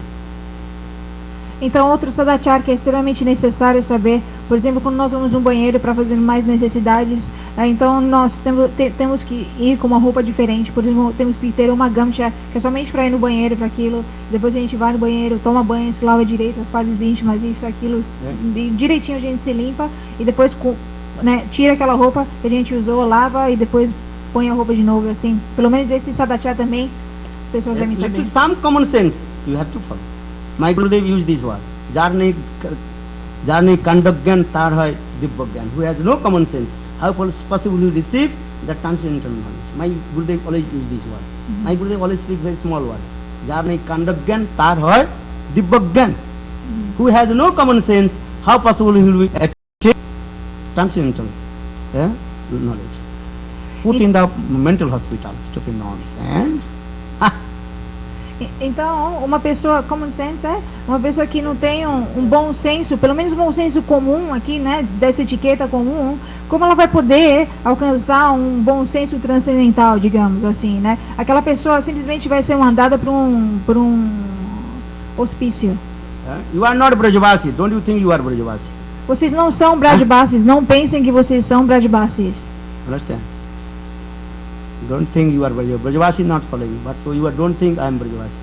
Então, outro sadachar que é extremamente necessário saber, por exemplo, quando nós vamos no banheiro para fazer mais necessidades, então nós temos que ir com uma roupa diferente, por exemplo, temos que ter uma gamcha que é somente para ir no banheiro, para aquilo, depois a gente vai no banheiro, toma banho, se lava direito, as partes íntimas, isso, aquilo, e direitinho a gente se limpa, e depois tira aquela roupa que a gente usou, lava, e depois põe a roupa de novo, assim. Pelo menos esse sadachar também, as pessoas devem saber. Some common sense you have to follow. My Gurudev used this word. Jarne kandagyan tar hai dibbagyan. Who has no common sense, how possible to receive the transcendental knowledge? My Gurudev always used this word. My Gurudev always speak very small word. Jarne kandagyan tar hai dibbagyan. Who has no common sense, how possible he will achieve transcendental knowledge? Put in the mental hospital, stupid nonsense. Então, uma pessoa, common sense, uma pessoa que não tem um bom senso, pelo menos um bom senso comum aqui, né, dessa etiqueta comum, como ela vai poder alcançar um bom senso transcendental, digamos assim, né? Aquela pessoa simplesmente vai ser mandada para um hospício. You are not Brajavasi. Don't you think you are Brajavasi? Vocês não são Brajbasis, não pensem que vocês são Brajbasis. Understand? Don't think you are Brajavasi. Brajavasi is not following. But so you don't think I am Brajavasi.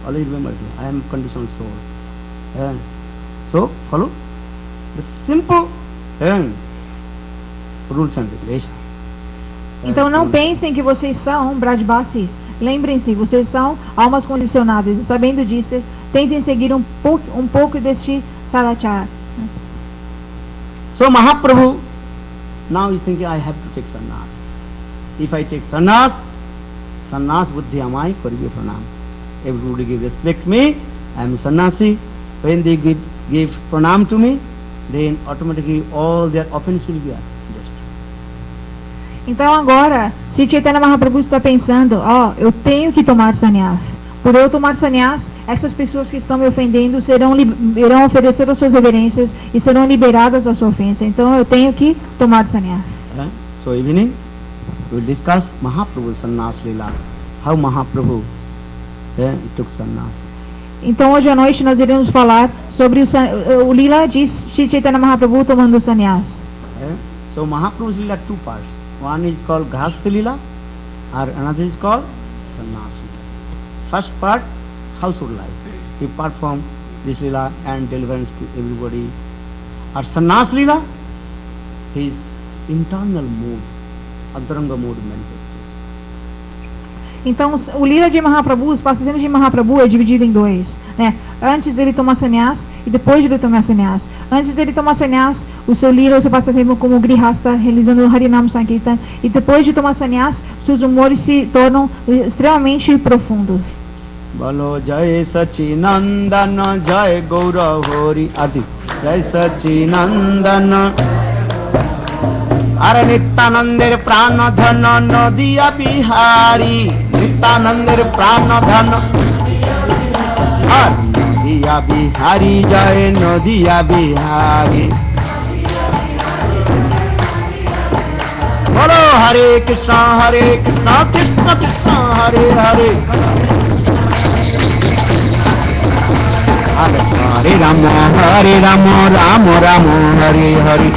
Always remember, I am conditioned soul. So follow the simple rules and regulations. Então não pensem que vocês são Brajbasis. Lembrem-se, vocês são almas condicionadas. E sabendo disso, tentem seguir um pouco deste sadachar. So Mahaprabhu, now you think I have to take sannyas. If I take sannyas buddhi amai karibe pranam. Everybody give respect me, I am sannyasi. When they give pranam to me, then automatically all their offense will be destroyed. Então agora, se Chaitanya Mahaprabhu está pensando, eu tenho que tomar sannyas. Por eu tomar sannyas, essas pessoas que estão me ofendendo irão oferecer as suas reverências e serão liberadas da sua ofensa. Então eu tenho que tomar sannyas. So evening, we will discuss Mahaprabhu's sannyas lila. How Mahaprabhu took sannyas. Então hoje à noite nós iremos falar sobre o lila de Chaitanya Mahaprabhu tomando sannyas. So Mahaprabhu's lila two parts. One is called Grahastha lila, or another is called sannyas. First part, household life. He performed this lila and deliverance to everybody. Or sannyas lila, his internal mood, Antaranga mood manifested. Então, o lila de Mahaprabhu, os passatempos de Mahaprabhu é dividido em dois, né? Antes dele tomar sannyas e depois de ele tomar sannyas. Antes dele tomar sannyas, o seu lila, o seu passatempo como grihasta, realizando o Harinam Sankirtan. E depois de tomar sannyas, seus humores se tornam extremamente profundos. Balo Jai Sachinandana Jai Gaurahori Adi Jai Sachinandana Are Nityanandir Prana Dhana Nadiya Bihari Nityanandir Prana Dhana Nadiya Bihari Jai Nadiya Bihari Bolo Hare Krishna Krishna Krishna Hare Hare Hare Rama, Rama Rama, Hare Hare.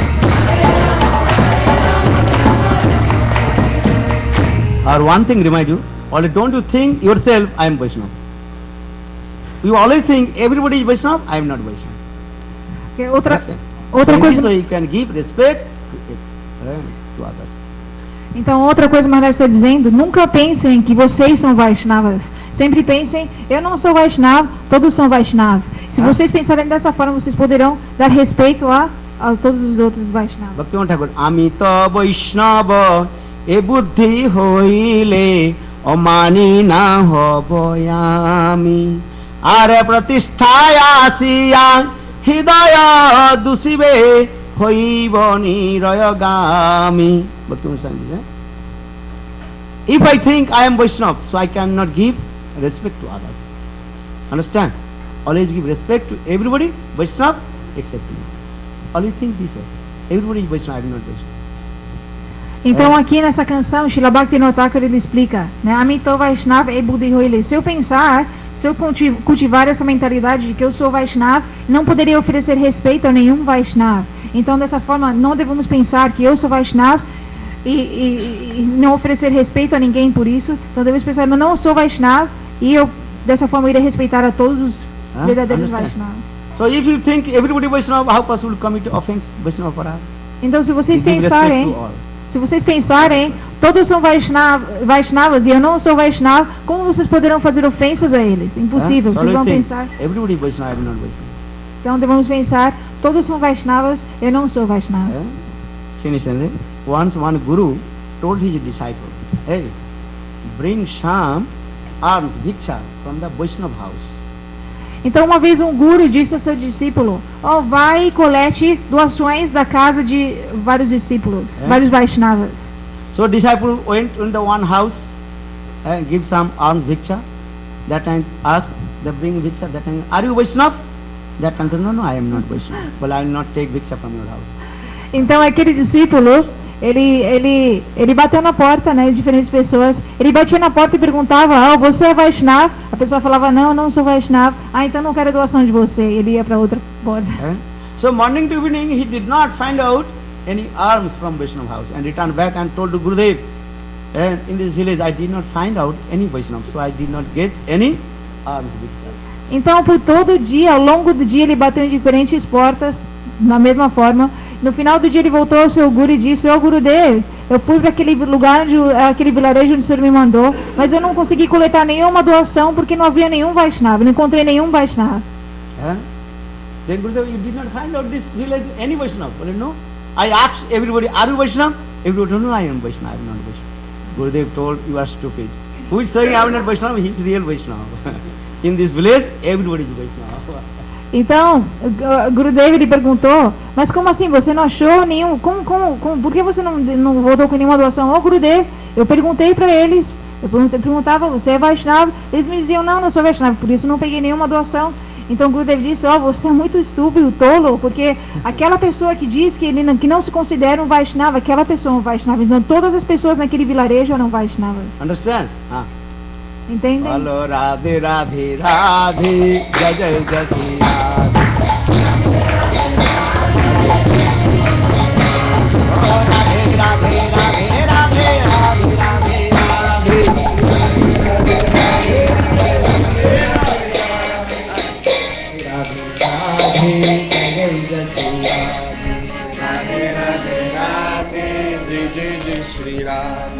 Or one thing remind you, only don't you think yourself, I am Vaishnava. You always think everybody is Vaishnava, I am not Vaishnava. Que outra That's it. outra In this coisa. way you can give respect to others. Então, outra coisa que o Maharaj está dizendo, nunca pensem que vocês são Vaishnavas. Sempre pensem, eu não sou Vaishnava, todos são Vaishnava. Se vocês pensarem dessa forma, vocês poderão dar respeito a todos os outros Vaishnavas. Bhaktivinoda Thakur, Amita Vaishnava, e buddhi hoile, omani na hoboyami, are pratisthaya siya, hidaya dusibe, hoiboni rayagami. Bhaktivinoda Thakur says, if I think I am Vaishnava, so I cannot give respect to others. Understand? Always give respect to everybody, Vaishnava, except me. Always think this way. Everybody is Vaishnava, I am not Vaishnava. Então, aqui nessa canção, Srila Bhaktivinoda Thakur, ele explica, né? Amito Vaishnava e Buddhi Hoile. Se eu pensar, se eu cultivar essa mentalidade de que eu sou Vaishnava, não poderia oferecer respeito a nenhum Vaishnava. Então, dessa forma, não devemos pensar que eu sou Vaishnava e não oferecer respeito a ninguém por isso. Então, devemos pensar, eu não sou Vaishnava e eu, dessa forma, irei respeitar a todos os verdadeiros Vaishnavas. So if you think everybody Vaishnava, how possible to commit offense Vaishnava Parada? Então, se vocês You give respect pensarem... to all. Se vocês pensarem, todos são Vaishnavas e eu não sou Vaishnava, como vocês poderão fazer ofensas a eles? Impossível. So Vocês you vão think pensar. everybody Vaishnava, I am not Vaishnava. Então devemos pensar, todos são Vaishnavas, eu não sou Vaishnava. Finish and then, once one guru told his disciple, hey, bring some alms, bhiksha from the Vaishnava house. Então uma vez um guru disse ao seu discípulo, vai e colete doações da casa de vários discípulos, vários Vaishnavas. So disciple went in the one house and give some alms bhiksha. That time asked, they bring bhiksha. That time, are you Vaishnava? That time said, no, I am not Vaishnava. Well, I will not take bhiksha from your house. Então aquele discípulo, ele bateu na porta, né, de diferentes pessoas. Ele batia na porta e perguntava, você é Vaishnava? A pessoa falava, não sou Vaishnava. Então não quero doação de você. Ele ia para outra porta. So morning to evening, he did not find out any alms from Vaishnava house and returned back and told to Gurudev, and in this village I did not find out any Vaishnava, so I did not get any alms bhiksha. Então por todo o dia, ao longo do dia, ele bateu em diferentes portas, na mesma forma. No final do dia ele voltou ao seu guru e disse, Gurudev, eu fui para aquele lugar, aquele vilarejo onde o senhor me mandou, mas eu não consegui coletar nenhuma doação porque não havia nenhum Vaishnava, não encontrei nenhum Vaishnava. Then Gurudev, you did not find out this village any Vaishnava? Well, no. I asked everybody, are you Vaishnava? Everybody told, no, I am Vaishnava, I am not Vaishnava. Gurudev told, you are stupid. Who is saying I am not Vaishnava? He is real Vaishnava. In this village, everybody is Vaishnava. Então, Gurudev ele perguntou, mas como assim, você não achou nenhum, por que você não voltou com nenhuma doação? Gurudev, eu perguntei para eles, eu perguntava, você é Vaishnava? Eles me diziam, não sou Vaishnava, por isso não peguei nenhuma doação. Então Gurudev disse, você é muito estúpido, tolo, porque aquela pessoa que diz que não se considera um Vaishnava, aquela pessoa é um Vaishnava. Então todas as pessoas naquele vilarejo eram Vaishnavas. Understand? Entendem? Hello, Radhe, Radhe, Radhe, Jai Jai Jai Shri Radhe. Oh, Radhe, Radhe, Radhe, Radhe, Radhe, Radhe, Radhe, Radhe, Shri Radhe.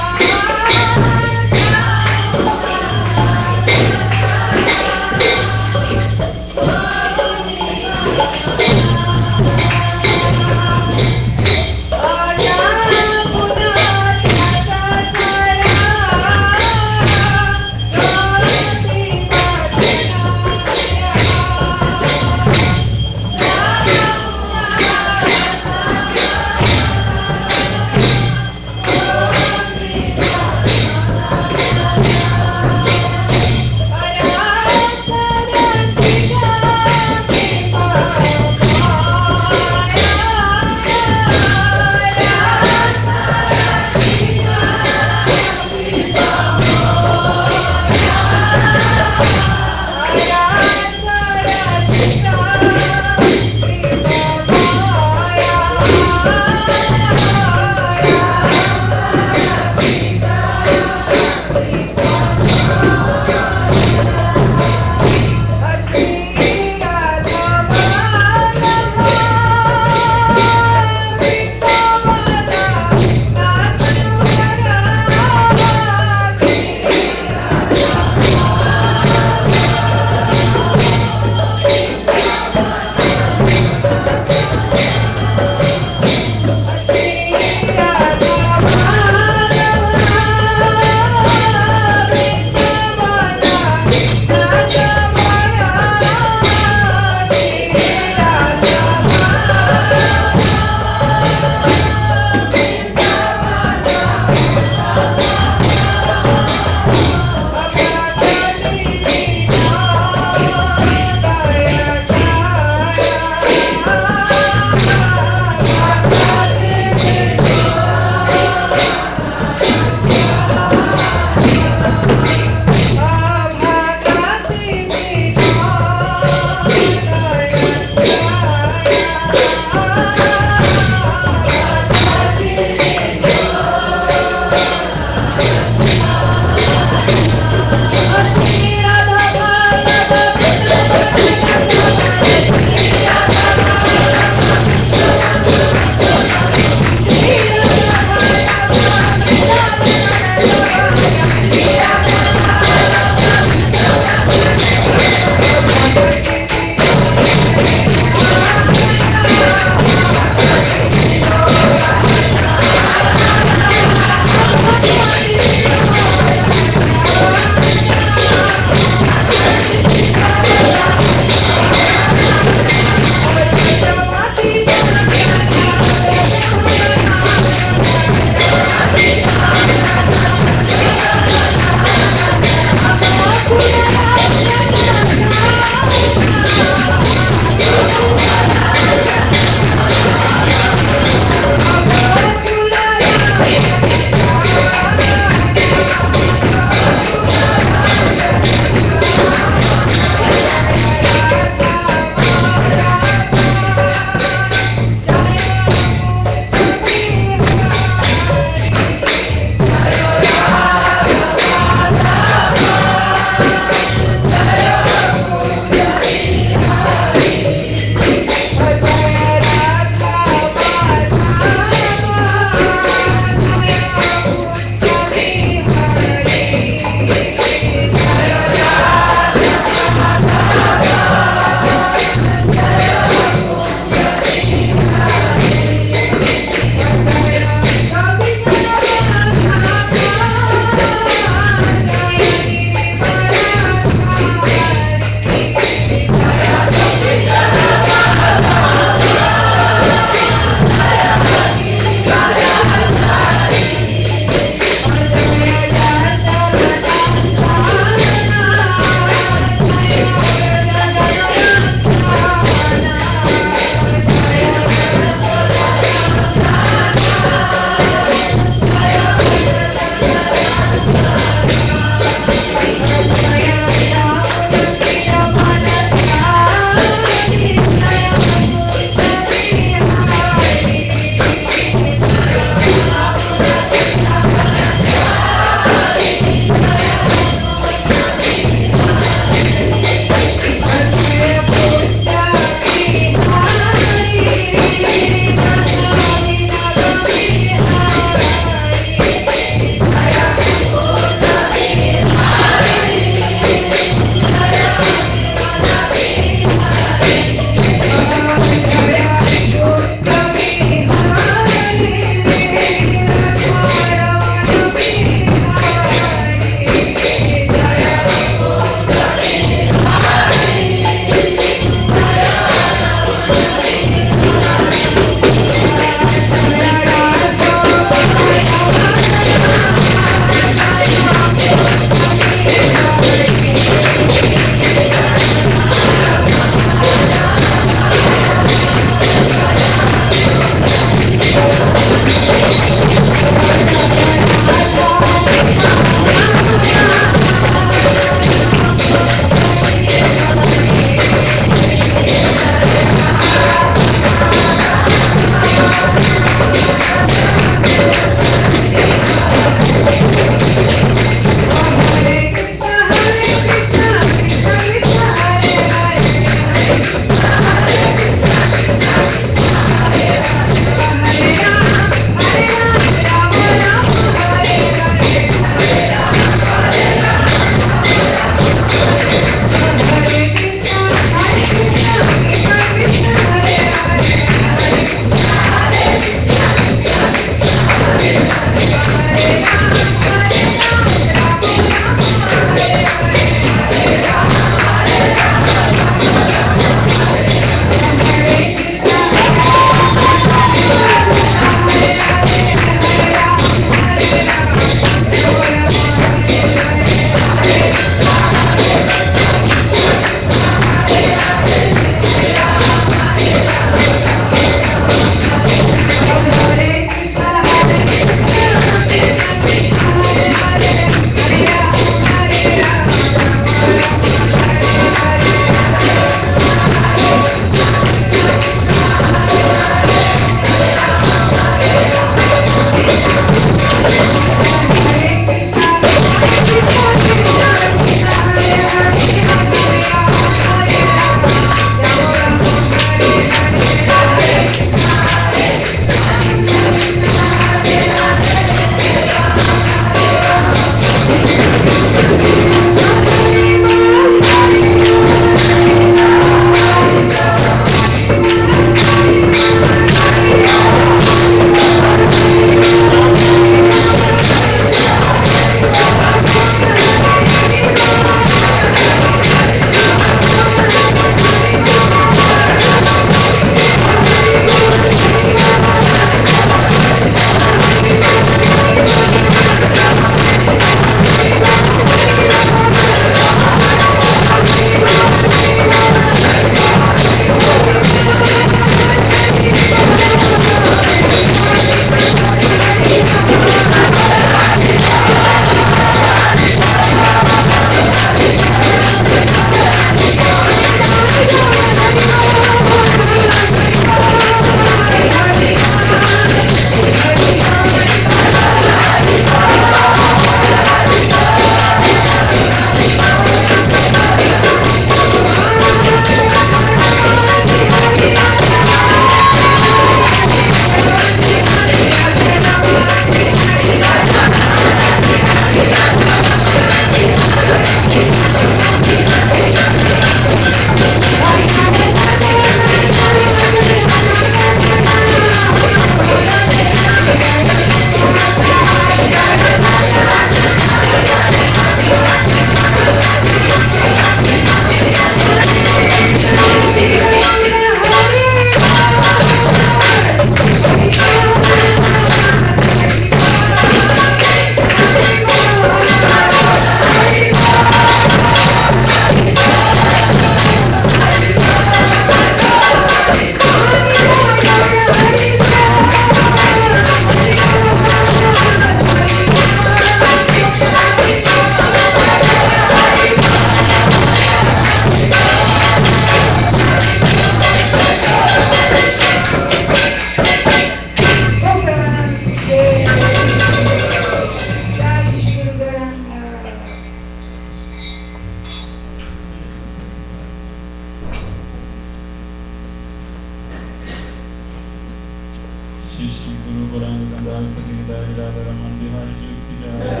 Shri श्री गुरु गौरांग गंगाधर गिरिधारी राधा रमन बिहारी जी की जय।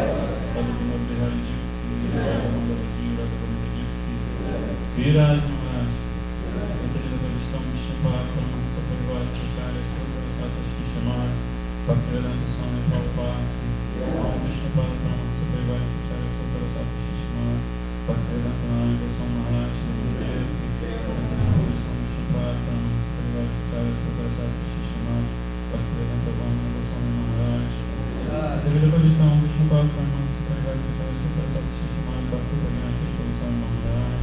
पद विनोद बिहारी जी की जय। मंगल जी राधा गोविंद जी की जय। राज महाराज अतिरिक्त विष्णु विष्णुपाद ब्रह्म सपरिवार आचार्य स्तोत्र साथ श्री समाज भक्तिवेदांत स्वामी प्रभुपाद ओम विष्णुपाद ब्रह्म सपरिवार आचार्य स्तोत्र साथ श्री समाज भक्तिवेदांत नारायण गोस्वामी महाराज श्री गुरुदेव अतिरिक्त विष्णु विष्णुपाद ब्रह्म सपरिवार आचार्य स्तोत्र साथ श्री समाज भक्तिवेदांत ब्रह्म गोस्वामी महाराज अतिरिक्त विष्णु विष्णुपाद ब्रह्म सपरिवार आचार्य स्तोत्र साथ श्री समाज भक्तिवेदांत गोस्वामी महाराज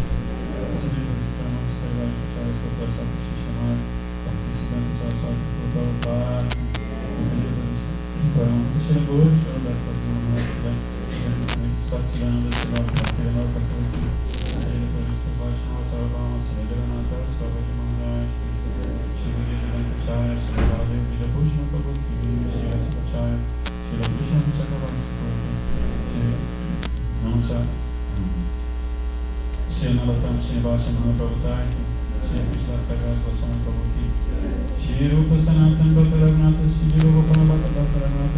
अतिरिक्त विष्णु सपरिवार आचार्य स्तोत्र साथ श्री समाज भक्तिसिद्धांत सरस्वती प्रभुपाद परमहंस श्री गौर दास महाराज सच्चिदानंद श्रीवास भक्तिवेदांत ठाकुर अतिरिक्त विष्णु भाषण सर्वभौम श्री जगन्नाथ स्वामी महाराज श्री विजयनाथाचार्य श्री राधेव विजयभूषण प्रभु श्री रसिकाचार्य श्री कृष्ण चक्रवर्ती श्री नमस्कार श्री नरोत्तम श्रीनिवास प्रभुताय श्री कृष्ण सगरा गोस्वामी प्रभु की श्री रूप सनातन भक्त रघुनाथ श्री रूप गोपाल भक्त रघुनाथ